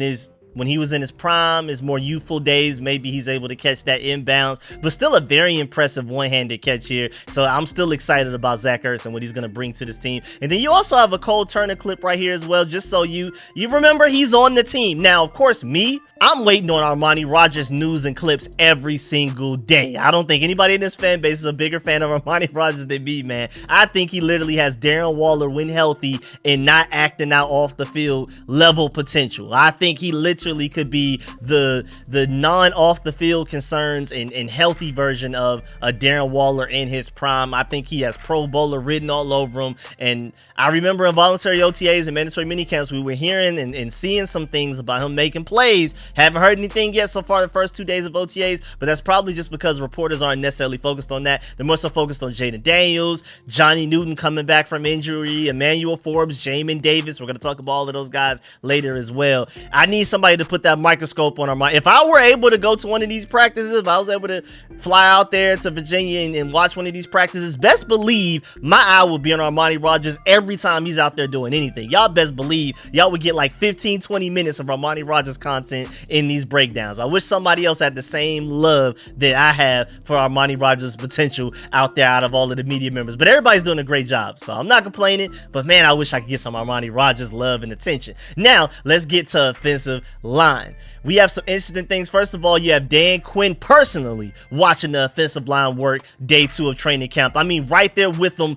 [SPEAKER 1] when he was in his prime, his more youthful days, maybe he's able to catch that inbounds, but still a very impressive one-handed catch here. So I'm still excited about Zach Ertz and what he's going to bring to this team. And then you also have a Cole Turner clip right here as well, just so you remember he's on the team. Now, of course, I'm waiting on Armani Rogers news and clips every single day. I don't think anybody in this fan base is a bigger fan of Armani Rogers than me, man. I think he literally has Darren Waller when healthy and not acting out off the field level potential. I think he literally could be the non-off the field concerns and healthy version of a Darren Waller in his prime. I think he has Pro Bowler written all over him. And I remember in voluntary OTAs and mandatory minicamps, we were hearing and seeing some things about him making plays. Haven't heard anything yet so far the first 2 days of OTAs, but that's probably just because reporters aren't necessarily focused on that. They're more so focused on Jaden Daniels, Johnny Newton coming back from injury, Emmanuel Forbes, Jamin Davis. We're going to talk about all of those guys later as well. I need somebody to put that microscope on our mind. If I were able to go to one of these practices, if I was able to fly out there to Virginia and watch one of these practices, best believe my eye would be on Armani Rogers every time he's out there doing anything. Y'all best believe y'all would get like 15-20 minutes of Armani Rogers content in these breakdowns. I wish somebody else had the same love that I have for Armani Rogers' potential out there out of all of the media members, but everybody's doing a great job, so I'm not complaining. But man, I wish I could get some Armani Rogers love and attention. Now let's get to offensive line. We have some interesting things. First of all, you have Dan Quinn personally watching the offensive line work day 2 of training camp. I mean, right there with them,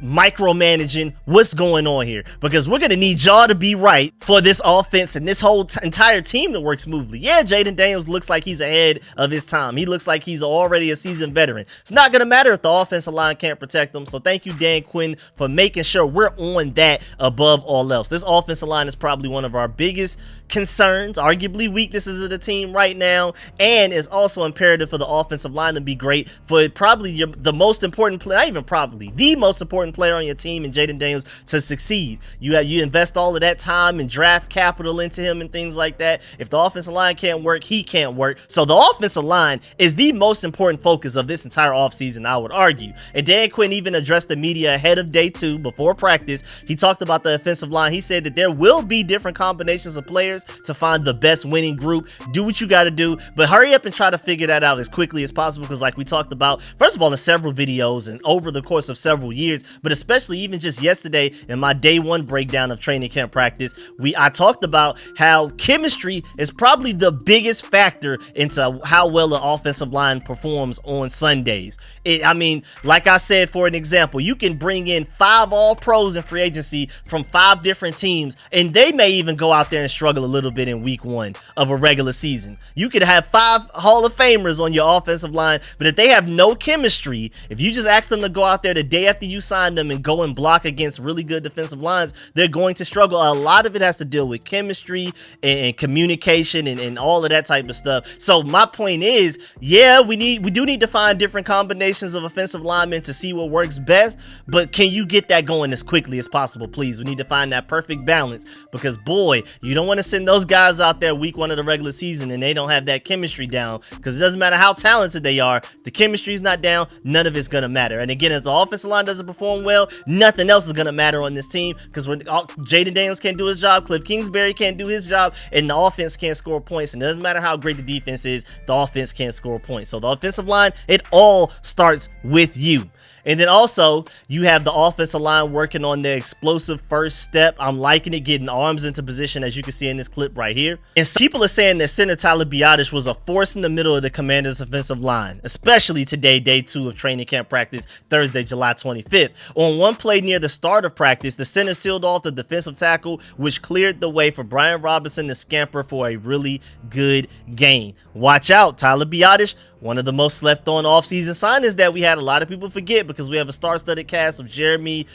[SPEAKER 1] micromanaging what's going on here, because we're going to need y'all to be right for this offense and this whole entire team to work smoothly. Yeah, Jaden Daniels looks like he's ahead of his time. He looks like he's already a seasoned veteran. It's not going to matter if the offensive line can't protect him. So thank you, Dan Quinn, for making sure we're on that above all else. This offensive line is probably one of our biggest concerns, arguably weaknesses of the team right now, and is also imperative for the offensive line to be great for probably the most important play, not even probably, the most important important player on your team in Jaden Daniels to succeed. You invest all of that time and draft capital into him and things like that. If the offensive line can't work, he can't work. So the offensive line is the most important focus of this entire offseason, I would argue. And Dan Quinn even addressed the media ahead of day 2 before practice. He talked about the offensive line. He said that there will be different combinations of players to find the best winning group. Do what you got to do, but hurry up and try to figure that out as quickly as possible, because like we talked about, first of all, in several videos and over the course of several years, but especially even just yesterday in my day 1 breakdown of training camp practice, I talked about how chemistry is probably the biggest factor into how well the offensive line performs on Sundays. I mean, like I said, for an example, you can bring in 5 all-pros in free agency from 5 different teams, and they may even go out there and struggle a little bit in week 1 of a regular season. You could have 5 Hall of Famers on your offensive line, but if they have no chemistry, if you just ask them to go out there the day after you sign them and go and block against really good defensive lines, they're going to struggle. A lot of it has to deal with chemistry and communication and all of that type of stuff. So my point is, yeah, we do need to find different combinations of offensive linemen to see what works best, but can you get that going as quickly as possible, please? We need to find that perfect balance, because boy, you don't want to send those guys out there week 1 of the regular season and they don't have that chemistry down, because it doesn't matter how talented they are. The chemistry is not down, none of it's going to matter. And again, if the offensive line doesn't perform well, nothing else is going to matter on this team, because when Jaden Daniels can't do his job, Cliff Kingsbury can't do his job, and the offense can't score points. And it doesn't matter how great the defense is, the offense can't score points. So the offensive line, it all starts with you. And then also, you have the offensive line working on their explosive first step. I'm liking it, getting arms into position, as you can see in this clip right here. And people are saying that center Tyler Biadasz was a force in the middle of the Commanders' offensive line, especially today, day 2 of training camp practice, Thursday, July 25th. On one play near the start of practice, the center sealed off the defensive tackle, which cleared the way for Brian Robinson to scamper for a really good gain. Watch out, Tyler Biadasz, one of the most slept on offseason signings that we had. A lot of people forget, because we have a star-studded cast of Jeremy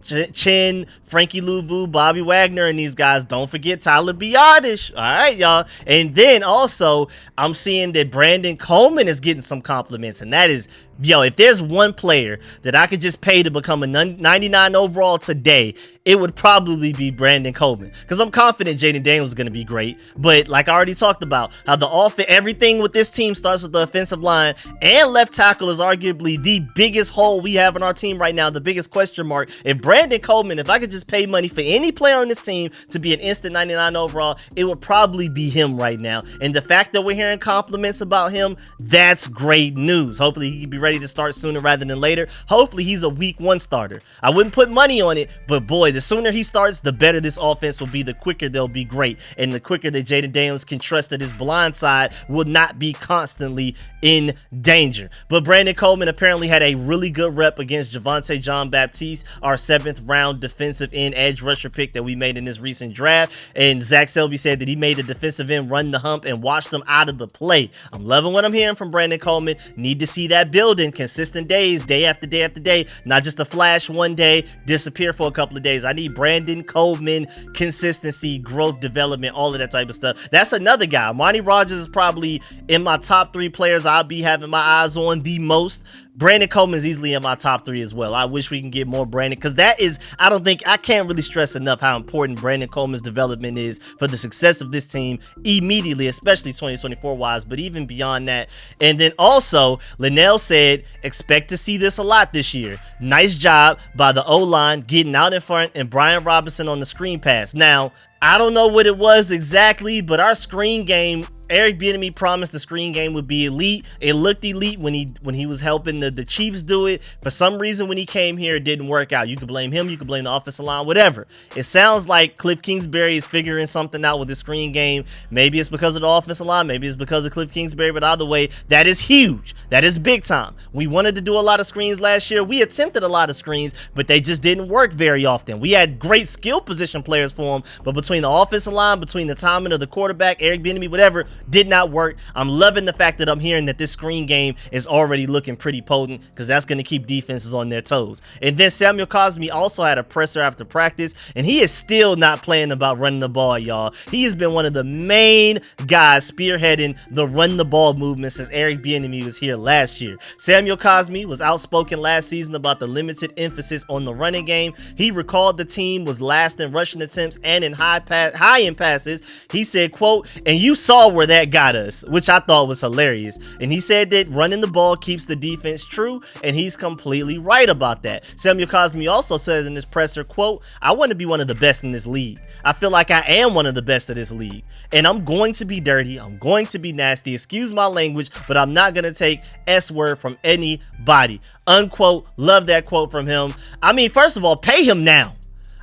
[SPEAKER 1] Chin, Frankie Louvu, Bobby Wagner, and these guys. Don't forget Tyler Biadasz. All right, y'all. And then also, I'm seeing that Brandon Coleman is getting some compliments, and that is, yo, if there's one player that I could just pay to become a 99 overall today, it would probably be Brandon Coleman, because I'm confident Jaden Daniels is going to be great. But like I already talked about, how the offense, everything with this team starts with the offensive line, and left tackle is arguably the biggest hole we have in our team right now, the biggest question mark. If Brandon Coleman, if I could just pay money for any player on this team to be an instant 99 overall, it would probably be him right now. And the fact that we're hearing compliments about him, that's great news. Hopefully he can be ready to start sooner rather than later. Hopefully he's a week 1 starter. I wouldn't put money on it, but boy, the sooner he starts, the better this offense will be, the quicker they'll be great, and the quicker that Jaden Daniels can trust that his blind side will not be constantly in danger. But Brandon Coleman apparently had a really good rep against Javonte Jean-Baptiste, our 7th round defensive end edge rusher pick that we made in this recent draft. And Zach Selby said that he made the defensive end run the hump and watched them out of the play. I'm loving what I'm hearing from Brandon Coleman. Need to see that building, consistent days, day after day after day, not just a flash one day, disappear for a couple of days. I need Brandon Coleman consistency, growth, development, all of that type of stuff. That's another guy. Monty Rogers is probably in my top 3 players I'll be having my eyes on the most. Brandon Coleman is easily in my top 3 as well. I wish we can get more Brandon, because that is, I can't really stress enough how important Brandon Coleman's development is for the success of this team immediately, especially 2024 wise, but even beyond that. And then also, Linnell said, expect to see this a lot this year. Nice job by the O-line getting out in front and Brian Robinson on the screen pass. Now, I don't know what it was exactly, but our screen game, Eric Bieniemy promised the screen game would be elite. It looked elite when he was helping the Chiefs do it. For some reason, when he came here, it didn't work out. You could blame him, you could blame the offensive line, whatever. It sounds like Cliff Kingsbury is figuring something out with the screen game. Maybe it's because of the offensive line, maybe it's because of Cliff Kingsbury, but either way, that is huge. That is big time. We wanted to do a lot of screens last year. We attempted a lot of screens, but they just didn't work very often. We had great skill position players for them, but between the offensive line, between the timing of the quarterback, Eric Bieniemy, whatever, did not work. I'm loving the fact that I'm hearing that this screen game is already looking pretty potent, because that's going to keep defenses on their toes. And then Samuel Cosme also had a presser after practice, and he is still not playing about running the ball, y'all. He has been one of the main guys spearheading the run the ball movement since Eric Bieniemy was here last year. Samuel Cosme was outspoken last season about the limited emphasis on the running game. He recalled the team was last in rushing attempts and in high end passes. He said, quote, and you saw where that got us, which I thought was hilarious. And he said that running the ball keeps the defense true, and he's completely right about that. Samuel Cosme also says in this presser, quote, I want to be one of the best in this league. I feel like I am one of the best of this league, and I'm going to be dirty. I'm going to be nasty. Excuse my language, but I'm not going to take S word from anybody. Unquote. Love that quote from him. I mean, first of all, pay him now.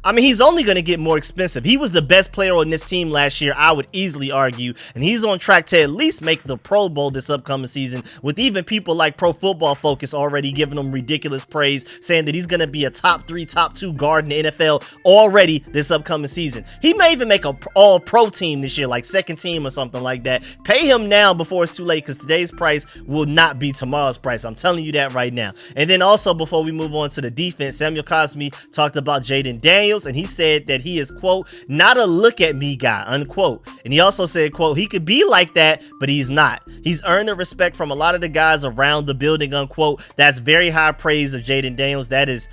[SPEAKER 1] I mean, he's only going to get more expensive. He was the best player on this team last year, I would easily argue, and he's on track to at least make the Pro Bowl this upcoming season, with even people like Pro Football Focus already giving him ridiculous praise, saying that he's going to be a top 3, top 2 guard in the NFL already this upcoming season. He may even make an all-pro team this year, like second team or something like that. Pay him now before it's too late, because today's price will not be tomorrow's price. I'm telling you that right now. And then also, before we move on to the defense, Samuel Cosme talked about Jaden Daniels, and he said that he is, quote, not a look at me guy, unquote. And he also said, quote, he could be like that, but he's not. He's earned the respect from a lot of the guys around the building, unquote. That's very high praise of Jaden Daniels. That is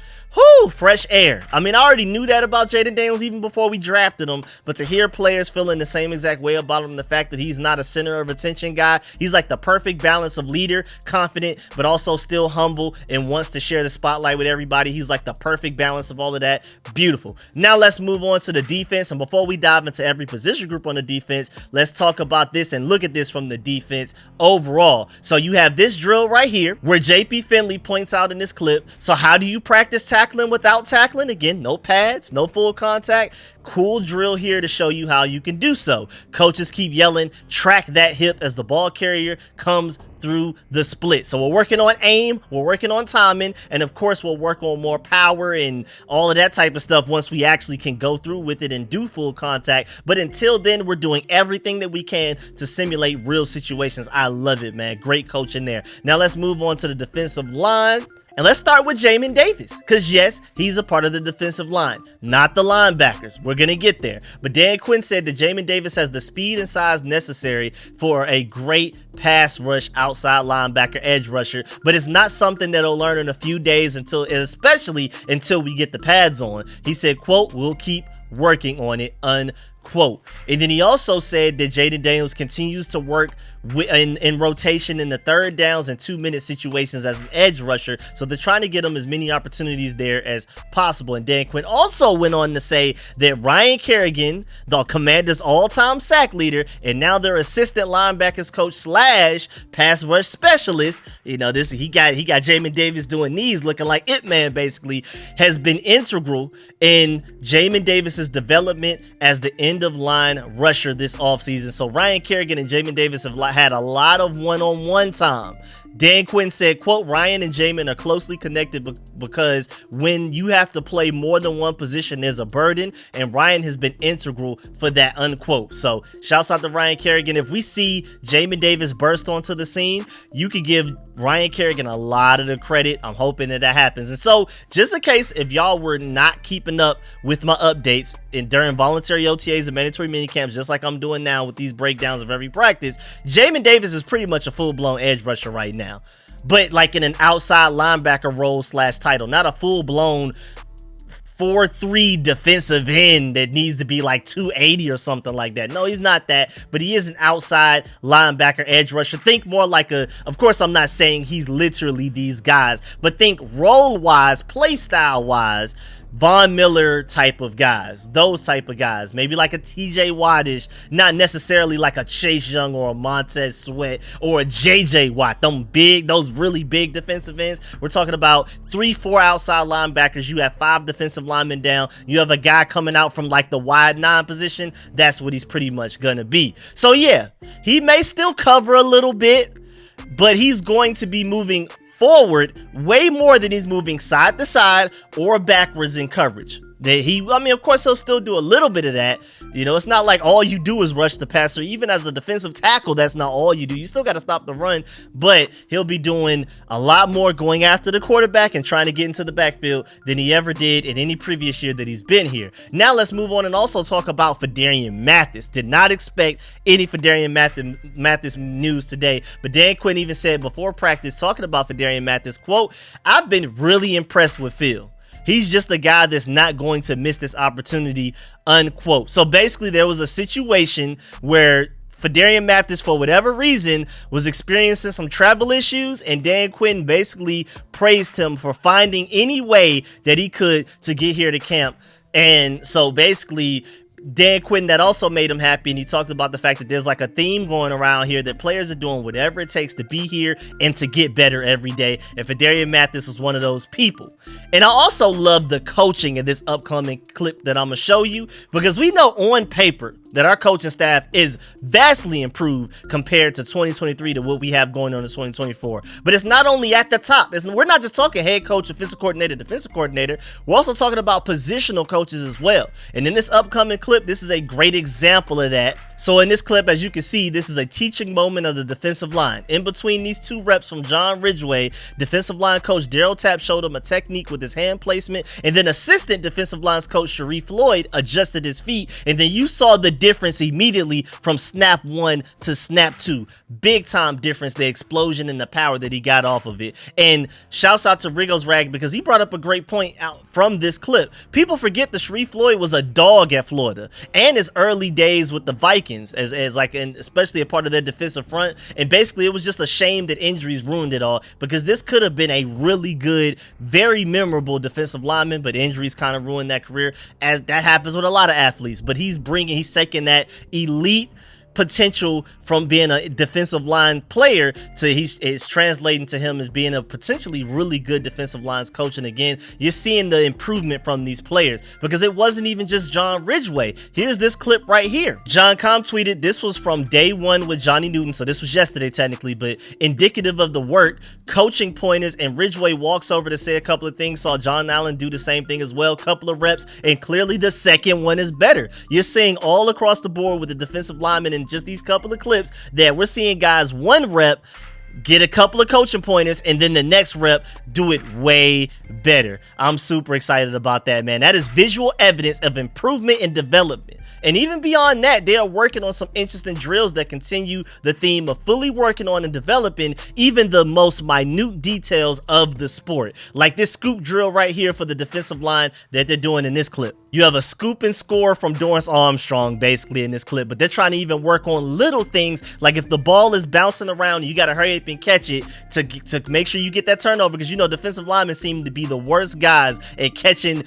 [SPEAKER 1] fresh air. I mean, I already knew that about Jaden Daniels even before we drafted him, but to hear players feeling the same exact way about him, the fact that he's not a center of attention guy, he's like the perfect balance of leader, confident, but also still humble and wants to share the spotlight with everybody. He's like the perfect balance of all of that. Beautiful. Now let's move on to the defense, and before we dive into every position group on the defense, let's talk about this and look at this from the defense overall. So you have this drill right here where JP Finley points out in this clip. So how do you practice tackling without tackling? Again, no pads, no full contact. Cool drill here to show you how you can do so. Coaches keep yelling, track that hip as the ball carrier comes through the split. So we're working on aim, we're working on timing, and of course we'll work on more power and all of that type of stuff once we actually can go through with it and do full contact. But until then, we're doing everything that we can to simulate real situations. I love it, man. Great coach in there. Now let's move on to the defensive line. And let's start with Jamin Davis, because yes, he's a part of the defensive line, not the linebackers. We're going to get there. But Dan Quinn said that Jamin Davis has the speed and size necessary for a great pass rush outside linebacker edge rusher, but it's not something that he'll learn in a few days, especially until we get the pads on. He said, quote, we'll keep working on it, unquote. And then he also said that Jaden Daniels continues to work in rotation in the third downs and 2-minute situations as an edge rusher, so they're trying to get him as many opportunities there as possible. And Dan Quinn also went on to say that Ryan Kerrigan, the Commanders' all-time sack leader, and now their assistant linebackers coach / pass rush specialist, he got Jamin Davis doing these, looking like It Man basically, has been integral in Jamin Davis's development as the end of line rusher this offseason. So Ryan Kerrigan and Jamin Davis have had a lot of one-on-one time. Dan Quinn said, quote, Ryan and Jamin are closely connected because when you have to play more than one position, there's a burden, and Ryan has been integral for that, unquote. So shouts out to Ryan Kerrigan. If we see Jamin Davis burst onto the scene, you could give Ryan Kerrigan a lot of the credit. I'm hoping that happens. And so just in case if y'all were not keeping up with my updates during voluntary OTAs and mandatory minicamps, just like I'm doing now with these breakdowns of every practice, Jamin Davis is pretty much a full-blown edge rusher right now, but like in an outside linebacker role / title, not a full-blown 4-3 defensive end that needs to be like 280 or something like that. No, he's not that, but he is an outside linebacker edge rusher. Think more like of course I'm not saying he's literally these guys, but think role-wise, play style-wise, Von Miller type of guys, those type of guys, maybe like a TJ Watt-ish, not necessarily like a Chase Young or a Montez Sweat or a JJ Watt, those really big defensive ends. We're talking about 3-4 outside linebackers. You have 5 defensive linemen down. You have a guy coming out from like the wide 9 position. That's what he's pretty much gonna be. So yeah, he may still cover a little bit, but he's going to be moving forward way more than he's moving side to side or backwards in coverage. I mean, of course, he'll still do a little bit of that. It's not like all you do is rush the passer. Even as a defensive tackle, that's not all you do. You still got to stop the run, but he'll be doing a lot more going after the quarterback and trying to get into the backfield than he ever did in any previous year that he's been here. Now let's move on and also talk about Phidarian Mathis. Did not expect any Phidarian Mathis news today, but Dan Quinn even said before practice, talking about Phidarian Mathis, quote, "I've been really impressed with Phil. He's just a guy that's not going to miss this opportunity," unquote. So basically there was a situation where Phidarian Mathis, for whatever reason, was experiencing some travel issues, and Dan Quinn basically praised him for finding any way that he could to get here to camp. And so basically Dan Quinn, that also made him happy, and he talked about the fact that there's like a theme going around here that players are doing whatever it takes to be here and to get better every day, and Phidarian Mathis was one of those people. And I also love the coaching in this upcoming clip that I'm gonna show you, because we know on paper that our coaching staff is vastly improved compared to 2023 to what we have going on in 2024. But it's not only at the top. We're not just talking head coach, offensive coordinator, defensive coordinator. We're also talking about positional coaches as well. And in this upcoming clip, this is a great example of that. So in this clip, as you can see, this is a teaching moment of the defensive line. In between these two reps from John Ridgway, defensive line coach Daryl Tapp showed him a technique with his hand placement, and then assistant defensive lines coach Sharif Floyd adjusted his feet, and then you saw the difference immediately from snap 1 to snap 2. Big time difference, the explosion and the power that he got off of it. And shouts out to Rigo's Rag, because he brought up a great point out from this clip. People forget that Sharif Floyd was a dog at Florida, and his early days with the Vikings as like, and especially a part of their defensive front. And basically it was just a shame that injuries ruined it all, because this could have been a really good, very memorable defensive lineman, but injuries kind of ruined that career, as that happens with a lot of athletes. But he's taking that elite potential from being a defensive line player to it's translating to him as being a potentially really good defensive lines coach. And again, you're seeing the improvement from these players, because it wasn't even just John Ridgway. Here's this clip right here. John Com tweeted, this was from day 1 with Johnny Newton, so this was yesterday technically, but indicative of the work, coaching pointers, and Ridgway walks over to say a couple of things. Saw John Allen do the same thing as well, couple of reps, and clearly the second one is better. You're seeing all across the board with the defensive linemen in just these couple of clips that we're seeing guys one rep get a couple of coaching pointers, and then the next rep do it way better. I'm super excited about that, man. That is visual evidence of improvement and development. And even beyond that, they are working on some interesting drills that continue the theme of fully working on and developing even the most minute details of the sport. Like this scoop drill right here for the defensive line that they're doing in this clip. You have a scoop and score from Dorrance Armstrong basically in this clip, but they're trying to even work on little things, like if the ball is bouncing around, you got to hurry up and catch it to make sure you get that turnover, because you know defensive linemen seem to be the worst guys at catching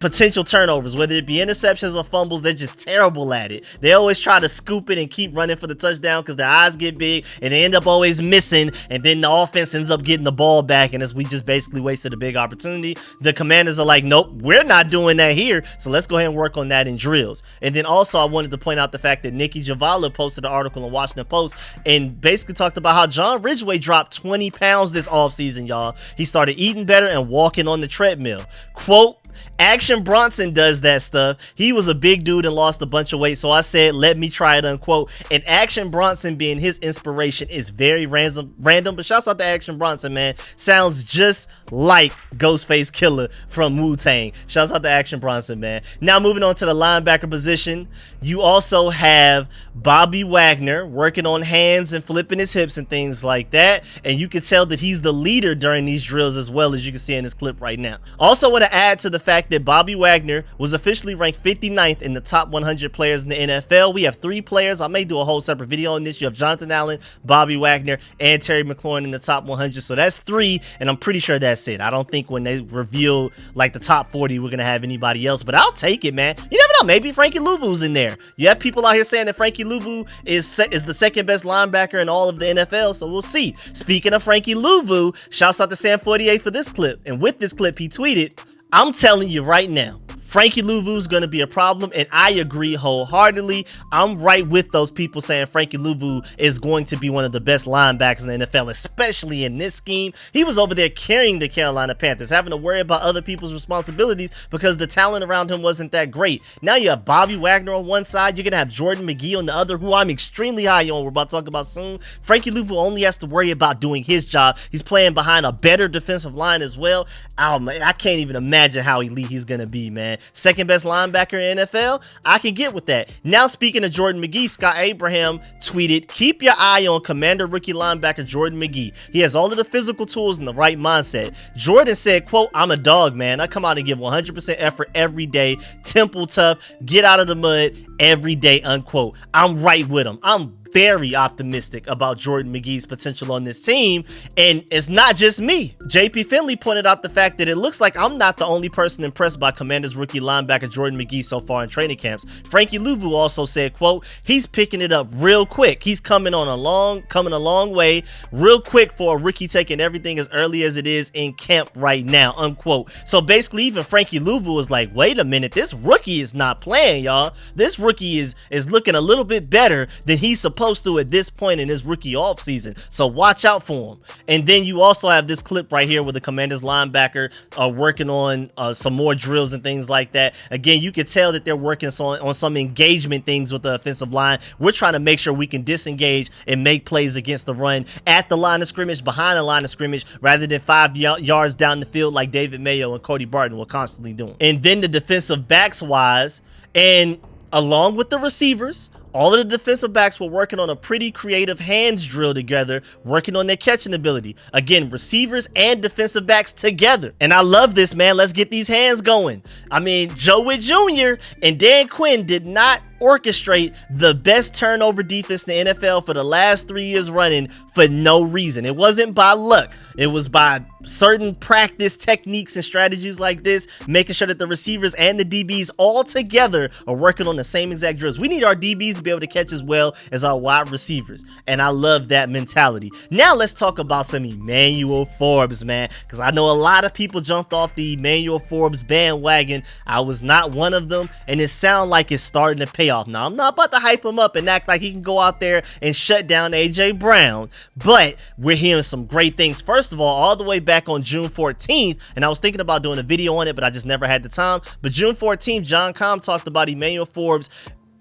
[SPEAKER 1] potential turnovers, whether it be interceptions or fumbles. They're just terrible at it. They always try to scoop it and keep running for the touchdown because their eyes get big and they end up always missing, and then the offense ends up getting the ball back, and as we just basically wasted a big opportunity. The Commanders are like, nope, we're not doing that here, so let's go ahead and work on that in drills. And then also I wanted to point out the fact that Nikki Javala posted an article in Washington Post and basically talked about how John Ridgway dropped 20 pounds this offseason, y'all. He started eating better and walking on the treadmill. Quote, Action Bronson does that stuff. He was a big dude and lost a bunch of weight, so I said, let me try it, unquote. And Action Bronson being his inspiration is very random, but shouts out to Action Bronson, man. Sounds just like Ghostface Killer from Wu-Tang. Shouts out to Action Bronson, man. Now moving on to the linebacker position, you also have Bobby Wagner working on hands and flipping his hips and things like that, and you can tell that he's the leader during these drills as well, as you can see in this clip right now. Also want to add to the fact that Bobby Wagner was officially ranked 59th in the top 100 players in the NFL. We have 3 players. I may do a whole separate video on this. You have Jonathan Allen, Bobby Wagner, and Terry McLaurin in the top 100. So that's 3, and I'm pretty sure that's it. I don't think when they reveal like the top 40, we're going to have anybody else, but I'll take it, man. You never know. Maybe Frankie Louvu's in there. You have people out here saying that Frankie Louvu is the second best linebacker in all of the NFL, so we'll see. Speaking of Frankie Louvu, shouts out to Sam 48 for this clip. And with this clip, he tweeted, I'm telling you right now, Frankie Louvu's going to be a problem, and I agree wholeheartedly. I'm right with those people saying Frankie Louvu is going to be one of the best linebackers in the NFL, especially in this scheme. He was over there carrying the Carolina Panthers, having to worry about other people's responsibilities because the talent around him wasn't that great. Now you have Bobby Wagner on one side, you're going to have Jordan McGee on the other, who I'm extremely high on, we're about to talk about soon. Frankie Louvu only has to worry about doing his job. He's playing behind a better defensive line as well. Oh man, I can't even imagine how elite he's going to be, man. Second best linebacker in NFL, I can get with that. Now speaking of Jordan McGee, Scott Abraham tweeted, keep your eye on Commander rookie linebacker Jordan McGee. He has all of the physical tools and the right mindset. Jordan said, quote, I'm a dog, man. I come out and give 100% effort every day. Temple tough, get out of the mud every day, unquote. I'm right with him. I'm very optimistic about Jordan McGee's potential on this team, and it's not just me. JP Finley pointed out the fact that it looks like I'm not the only person impressed by Commanders rookie linebacker Jordan McGee so far in training camps. Frankie Louvu also said, quote, he's picking it up real quick. He's coming a long way real quick for a rookie, taking everything as early as it is in camp right now, unquote. So basically even Frankie Louvu was like, wait a minute, this rookie is not playing, y'all. This rookie is looking a little bit better than he's supposed to at this point in his rookie offseason. So watch out for him. And then you also have this clip right here where the Commanders linebacker are working on some more drills and things like that. Again, you can tell that they're working on some engagement things with the offensive line. We're trying to make sure we can disengage and make plays against the run at the line of scrimmage, behind the line of scrimmage, rather than 5 yards down the field like David Mayo and Cody Barton were constantly doing. And then the defensive backs wise, and along with the receivers, all of the defensive backs were working on a pretty creative hands drill together, working on their catching ability. Again, receivers and defensive backs together. And I love this, man. Let's get these hands going. I mean, Joe Witt Jr. and Dan Quinn did not orchestrate the best turnover defense in the NFL for the last 3 years running for no reason. It wasn't by luck. It was by certain practice techniques and strategies like this, making sure that the receivers and the DBs all together are working on the same exact drills. We need our DBs to be able to catch as well as our wide receivers, and I love that mentality. Now let's talk about some Emmanuel Forbes, man, because I know a lot of people jumped off the Emmanuel Forbes bandwagon. I was not one of them, and it sounds like it's starting to pay off. Now, I'm not about to hype him up and act like he can go out there and shut down AJ Brown, but we're hearing some great things. First of all the way back on June 14th, and I was thinking about doing a video on it, but I just never had the time. But June 14th, John Com talked about Emmanuel Forbes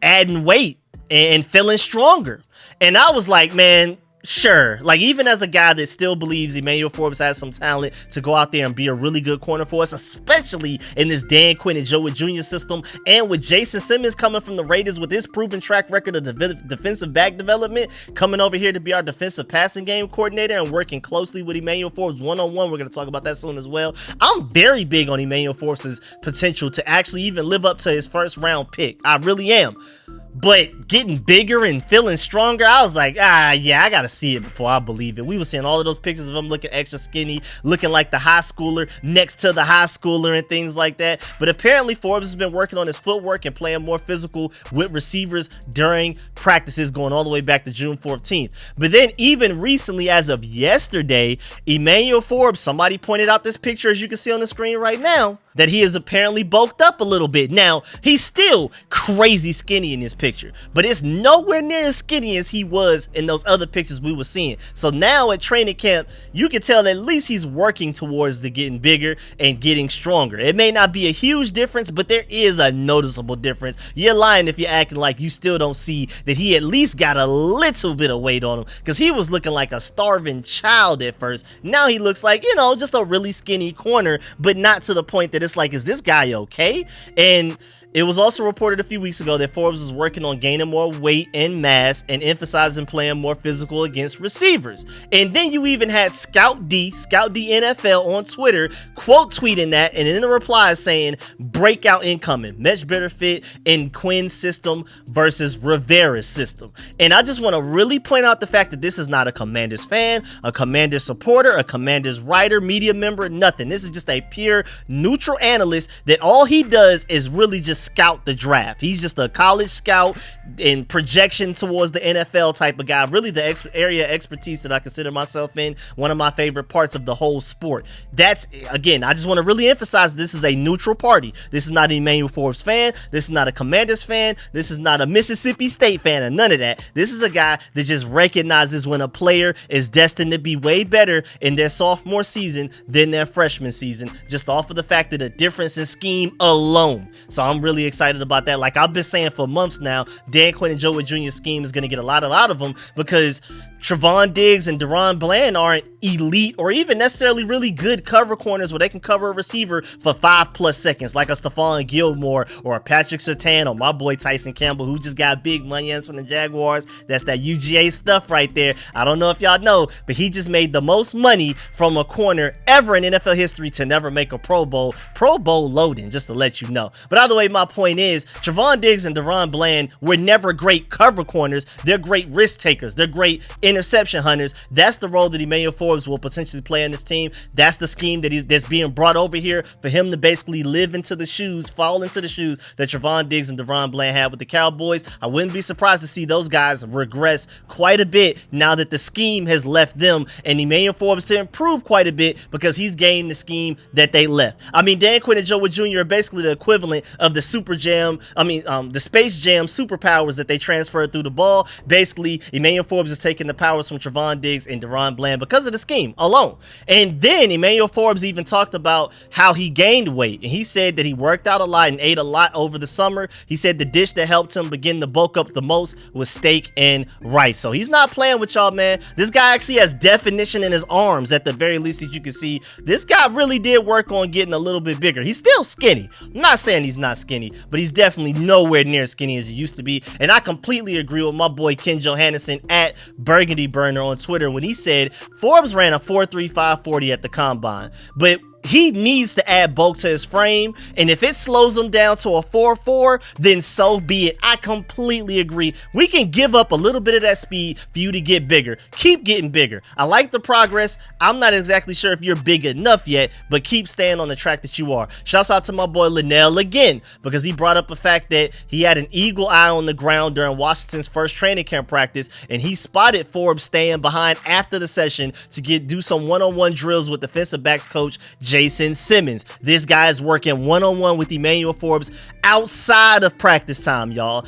[SPEAKER 1] adding weight and feeling stronger. And I was like, man, sure. Like, even as a guy that still believes Emmanuel Forbes has some talent to go out there and be a really good corner for us, especially in this Dan Quinn and Joe Witt Jr. system, and with Jason Simmons coming from the Raiders with his proven track record of defensive back development, coming over here to be our defensive passing game coordinator and working closely with Emmanuel Forbes one-on-one. We're going to talk about that soon as well. I'm very big on Emmanuel Forbes' potential to actually even live up to his first round pick. I really am. But getting bigger and feeling stronger, I was like, yeah, I gotta see it before I believe it. We were seeing all of those pictures of him looking extra skinny, looking like the high schooler next to the high schooler and things like that. But apparently Forbes has been working on his footwork and playing more physical with receivers during practices going all the way back to June 14th. But then even recently, as of yesterday, Emmanuel Forbes, somebody pointed out this picture, as you can see on the screen right now, that he is apparently bulked up a little bit. Now, he's still crazy skinny in this picture, but it's nowhere near as skinny as he was in those other pictures we were seeing. So now at training camp, you can tell that at least he's working towards the getting bigger and getting stronger. It may not be a huge difference, but there is a noticeable difference. You're lying if you're acting like you still don't see that he at least got a little bit of weight on him, because he was looking like a starving child at first. Now he looks like, you know, just a really skinny corner, but not to the point that it's like, is this guy okay? And it was also reported a few weeks ago that Forbes was working on gaining more weight and mass and emphasizing playing more physical against receivers. And then you even had Scout D NFL on Twitter quote tweeting that, and in the reply saying, breakout incoming, much better fit in Quinn's system versus Rivera's system. And I just want to really point out the fact that this is not a Commanders fan, a Commanders supporter, a Commanders writer, media member, nothing. This is just a pure neutral analyst that all he does is really just scout the draft. He's just a college scout and projection towards the NFL type of guy. Really the area of expertise that I consider myself in. One of my favorite parts of the whole sport. That's, again, I just want to really emphasize this is a neutral party. This is not an Emmanuel Forbes fan. This is not a Commanders fan. This is not a Mississippi State fan, or none of that. This is a guy that just recognizes when a player is destined to be way better in their sophomore season than their freshman season, just off of the fact of the difference in scheme alone. So I'm really excited about that. Like I've been saying for months now, Dan Quinn and Joe Wood Jr.'s scheme is going to get a lot out of them, because Trevon Diggs and DaRon Bland aren't elite or even necessarily really good cover corners where they can cover a receiver for 5+ seconds, like a Stephon Gilmore or a Patrick Surtain or my boy Tyson Campbell, who just got big money from the Jaguars. That's that UGA stuff right there. I don't know if y'all know, but he just made the most money from a corner ever in NFL history to never make a Pro Bowl. Pro Bowl loading, just to let you know. But either way, my point is, Trevon Diggs and DaRon Bland were never great cover corners. They're great risk takers. They're great interception hunters. That's the role that Emmanuel Forbes will potentially play in this team. That's the scheme that's being brought over here for him to basically live into the shoes, fall into the shoes that Trevon Diggs and DaRon Bland had with the Cowboys. I wouldn't be surprised to see those guys regress quite a bit now that the scheme has left them, and Emmanuel Forbes to improve quite a bit because he's gained the scheme that they left. I mean, Dan Quinn and Joe Wood Jr. are basically the equivalent of the the Space Jam superpowers that they transferred through the ball. Basically, Emmanuel Forbes is taking the powers from Trevon Diggs and DaRon Bland because of the scheme alone. And then Emmanuel Forbes even talked about how he gained weight, and he said that he worked out a lot and ate a lot over the summer. He said the dish that helped him begin to bulk up the most was steak and rice. So he's not playing with y'all, man. This guy actually has definition in his arms at the very least that you can see. This guy really did work on getting a little bit bigger. He's still skinny. I'm not saying he's not skinny, but he's definitely nowhere near as skinny as he used to be. And I completely agree with my boy Ken Johannesson at Burgundy Burner on Twitter when he said Forbes ran a 4.35 40 at the combine, but he needs to add bulk to his frame, and if it slows him down to a 4.4, then so be it. I completely agree. We can give up a little bit of that speed for you to get bigger. Keep getting bigger. I like the progress. I'm not exactly sure if you're big enough yet, but keep staying on the track that you are. Shouts out to my boy Linnell again, because he brought up the fact that he had an eagle eye on the ground during Washington's first training camp practice, and he spotted Forbes staying behind after the session to do some one-on-one drills with defensive backs coach Jason Simmons. This guy is working one-on-one with Emmanuel Forbes outside of practice time, y'all.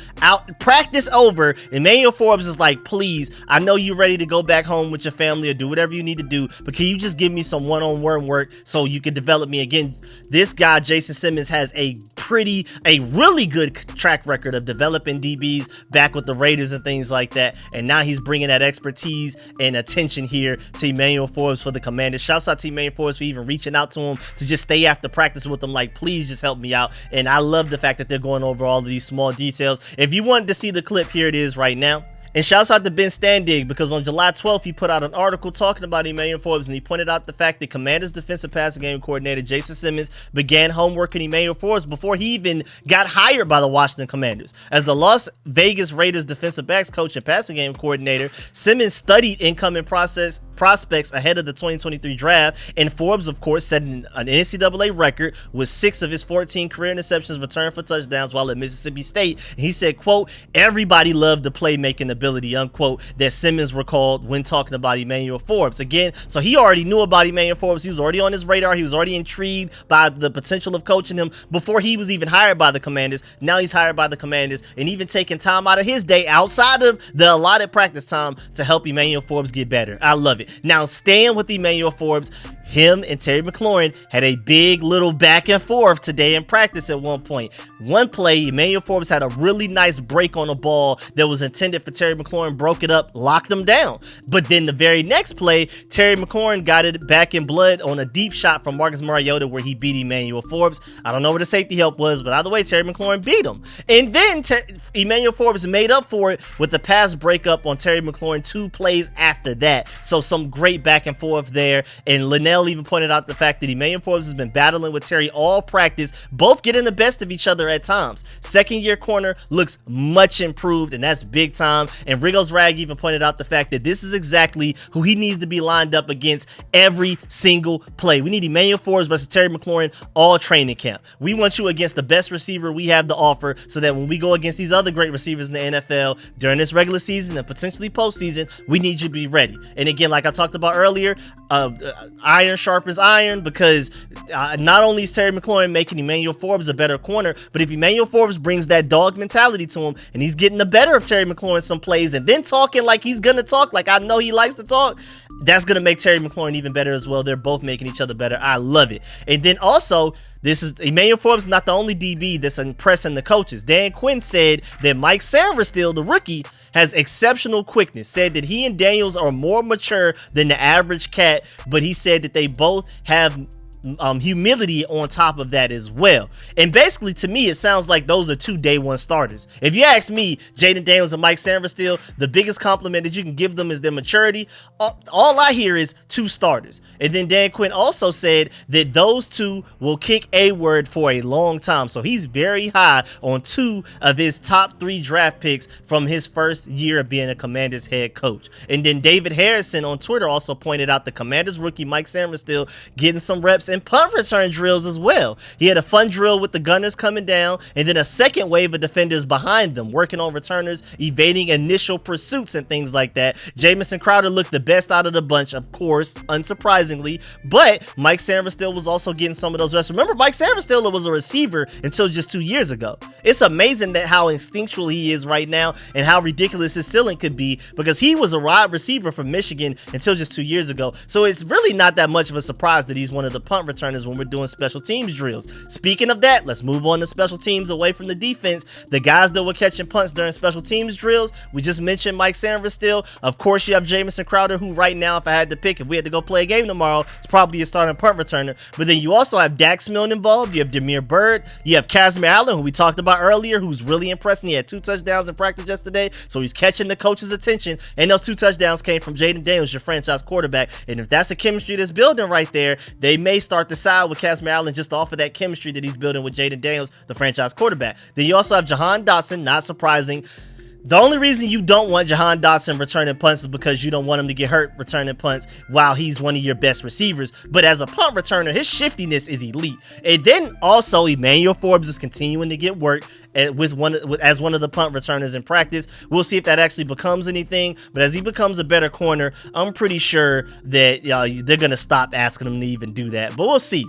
[SPEAKER 1] Practice over, Emmanuel Forbes is like, please, I know you're ready to go back home with your family or do whatever you need to do, but can you just give me some one-on-one work so you can develop me again? This guy, Jason Simmons, has a really good track record of developing DBs back with the Raiders and things like that, and now he's bringing that expertise and attention here to Emmanuel Forbes for the Commanders. Shouts out to Emmanuel Forbes for even reaching out to him to just stay after practice with him, like, please just help me out. And I love the fact that they're going over all of these small details. If you wanted to see the clip, here it is right now. And shouts out to Ben Standig, because on July 12th, he put out an article talking about Emmanuel Forbes, and he pointed out the fact that Commanders defensive passing game coordinator Jason Simmons began homework in Emmanuel Forbes before he even got hired by the Washington Commanders. As the Las Vegas Raiders defensive backs coach and passing game coordinator, Simmons studied incoming prospects ahead of the 2023 draft, and Forbes, of course, set an NCAA record with 6 of his 14 career interceptions returned for touchdowns while at Mississippi State. And he said, quote, everybody loved the playmaking ability, unquote, that Simmons recalled when talking about Emmanuel Forbes. Again, so he already knew about Emmanuel Forbes. He was already on his radar. He was already intrigued by the potential of coaching him before he was even hired by the Commanders. Now he's hired by the Commanders and even taking time out of his day outside of the allotted practice time to help Emmanuel Forbes get better. I love it. Now, staying with Emmanuel Forbes, him and Terry McLaurin had a big little back and forth today in practice at one point. One play, Emmanuel Forbes had a really nice break on a ball that was intended for Terry McLaurin, broke it up, locked him down. But then the very next play, Terry McLaurin got it back in blood on a deep shot from Marcus Mariota where he beat Emmanuel Forbes. I don't know where the safety help was, but either way, Terry McLaurin beat him. And then Emmanuel Forbes made up for it with the pass breakup on Terry McLaurin 2 plays after that. So some great back and forth there. And Linnell even pointed out the fact that Emmanuel Forbes has been battling with Terry all practice, both getting the best of each other at times. Second year corner looks much improved, and that's big time. And Rigo's Rag even pointed out the fact that this is exactly who he needs to be lined up against every single play. We need Emmanuel Forbes versus Terry McLaurin all training camp. We want you against the best receiver we have to offer, so that when we go against these other great receivers in the NFL during this regular season and potentially postseason, we need you to be ready. And again, like I talked about earlier, iron sharpens iron, because not only is Terry McLaurin making Emmanuel Forbes a better corner, but if Emmanuel Forbes brings that dog mentality to him and he's getting the better of Terry McLaurin some plays and then talking like he's gonna talk, like I know he likes to talk, that's gonna make Terry McLaurin even better as well. They're both making each other better. I love it. And then also, this is Emmanuel Forbes, not the only DB that's impressing the coaches. Dan Quinn said that Mike Sainristil, the rookie, has exceptional quickness, said that he and Daniels are more mature than the average cat, but he said that they both have humility on top of that as well. And basically, to me, it sounds like those are two day one starters. If you ask me, Jaden Daniels and Mike Sainristil, the biggest compliment that you can give them is their maturity. All I hear is two starters. And then Dan Quinn also said that those two will kick A-Word for a long time. So he's very high on two of his top 3 draft picks from his first year of being a Commanders head coach. And then David Harrison on Twitter also pointed out the Commanders rookie Mike Sainristil getting some reps in punt return drills as well. He had a fun drill with the gunners coming down, and then a second wave of defenders behind them working on returners, evading initial pursuits and things like that. Jamison Crowder looked the best out of the bunch, of course, unsurprisingly, but Mike Sainristil was also getting some of those reps. Remember, Mike Sainristil was a receiver until just 2 years ago. It's amazing that how instinctual he is right now and how ridiculous his ceiling could be, because he was a wide receiver from Michigan until just 2 years ago. So it's really not that much of a surprise that he's one of the punt returners when we're doing special teams drills. Speaking of that, let's move on to special teams away from the defense. The guys that were catching punts during special teams drills, we just mentioned Mike Sainristil. Of course, you have Jamison Crowder, who right now, if I had to pick, if we had to go play a game tomorrow, it's probably a starting punt returner. But then you also have Dax Milne involved. You have Demir Bird. You have Casimir Allen, who we talked about earlier, who's really impressing. He had 2 touchdowns in practice yesterday, so he's catching the coach's attention. And those 2 touchdowns came from Jaden Daniels, your franchise quarterback. And if that's a chemistry that's building right there, they may start to side with Casimir Allen just off of that chemistry that he's building with Jaden Daniels, the franchise quarterback. Then you also have Jahan Dotson, not surprising. The only reason you don't want Jahan Dotson returning punts is because you don't want him to get hurt returning punts while he's one of your best receivers. But as a punt returner, his shiftiness is elite. And then also, Emmanuel Forbes is continuing to get work as one of the punt returners in practice. We'll see if that actually becomes anything. But as he becomes a better corner, I'm pretty sure that they're going to stop asking him to even do that. But we'll see.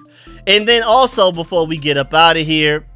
[SPEAKER 1] And then also, before we get up out of here,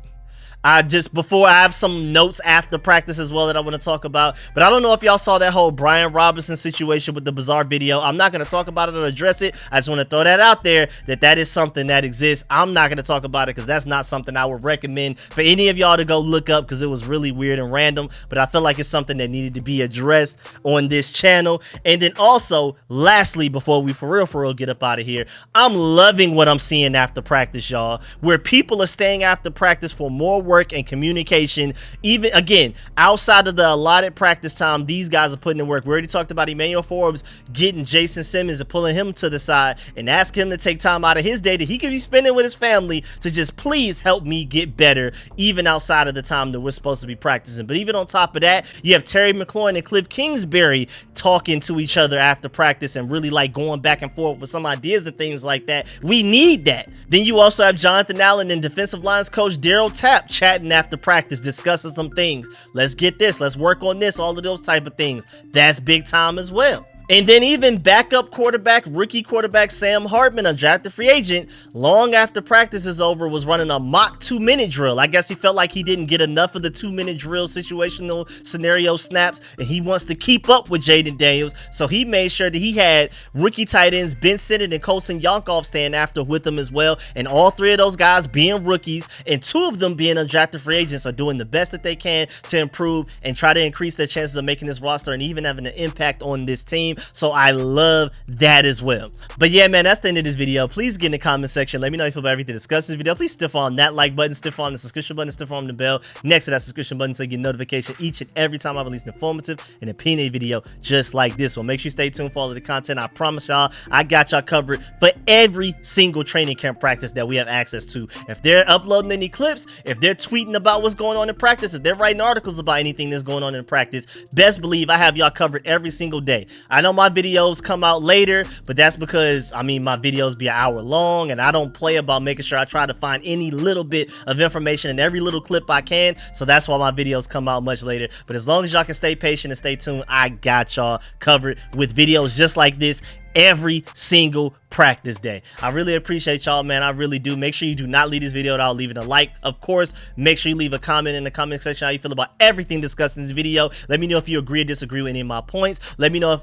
[SPEAKER 1] I have some notes after practice as well that I want to talk about, but I don't know if y'all saw that whole Brian Robinson situation with the bizarre video. I'm not going to talk about it or address it. I just want to throw that out there, that is something that exists. I'm not going to talk about it because that's not something I would recommend for any of y'all to go look up, because it was really weird and random, but I feel like it's something that needed to be addressed on this channel. And then also, lastly, before we for real get up out of here, I'm loving what I'm seeing after practice, y'all, where people are staying after practice for more work and communication. Even again, outside of the allotted practice time, these guys are putting in work. We already talked about Emmanuel Forbes getting Jason Simmons and pulling him to the side and asking him to take time out of his day that he could be spending with his family to just please help me get better, even outside of the time that we're supposed to be practicing. But even on top of that, you have Terry McLaurin and Cliff Kingsbury talking to each other after practice and really like going back and forth with some ideas and things like that. We need that. Then you also have Jonathan Allen and defensive lines coach Daryl Tapp chatting after practice, discussing some things. Let's get this, let's work on this, all of those type of things. That's big time as well. And then even backup quarterback, rookie quarterback Sam Hartman, a drafted free agent, long after practice is over, was running a mock 2-minute drill. I guess he felt like he didn't get enough of the 2-minute drill situational scenario snaps, and he wants to keep up with Jaden Daniels. So he made sure that he had rookie tight ends Ben Sinnott and Colson Yonkov staying after with him as well. And all 3 of those guys being rookies and 2 of them being undrafted free agents are doing the best that they can to improve and try to increase their chances of making this roster and even having an impact on this team. So I love that as well. But yeah, man, that's the end of this video. Please get in the comment section. Let me know how you feel about everything discussed in this video. Please stiff on that like button, stiff on the subscription button, stiff on the bell next to that subscription button so you get notification each and every time I release an informative and opinionated video just like this one. Make sure you stay tuned for all of the content. I promise y'all, I got y'all covered for every single training camp practice that we have access to. If they're uploading any clips, if they're tweeting about what's going on in practice, if they're writing articles about anything that's going on in practice, best believe I have y'all covered every single day. I know my videos come out later, but that's because, I mean, my videos be an hour long and I don't play about making sure I try to find any little bit of information in every little clip I can. So that's why my videos come out much later. But as long as y'all can stay patient and stay tuned, I got y'all covered with videos just like this every single practice day. I really appreciate y'all, man. I really do. Make sure you do not leave this video without leaving a like. Of course, make sure you leave a comment in the comment section how you feel about everything discussed in this video. Let me know if you agree or disagree with any of my points. Let me know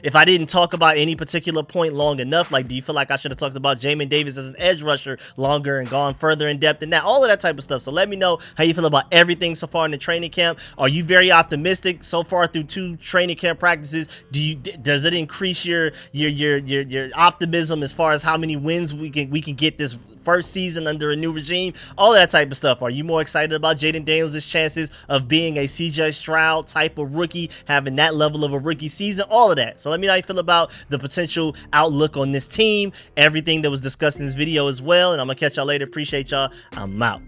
[SPEAKER 1] if I didn't talk about any particular point long enough. Like, do you feel like I should have talked about Jamin Davis as an edge rusher longer and gone further in depth in that? All of that type of stuff. So let me know how you feel about everything so far in the training camp. Are you very optimistic so far through 2 training camp practices? Does it increase your optimism as far as how many wins we can get this first season under a new regime? All that type of stuff. Are you more excited about Jaden Daniels' chances of being a CJ Stroud type of rookie, having that level of a rookie season? All of that. So let me know how you feel about the potential outlook on this team, everything that was discussed in this video as well. And I'm gonna catch y'all later. Appreciate y'all. I'm out.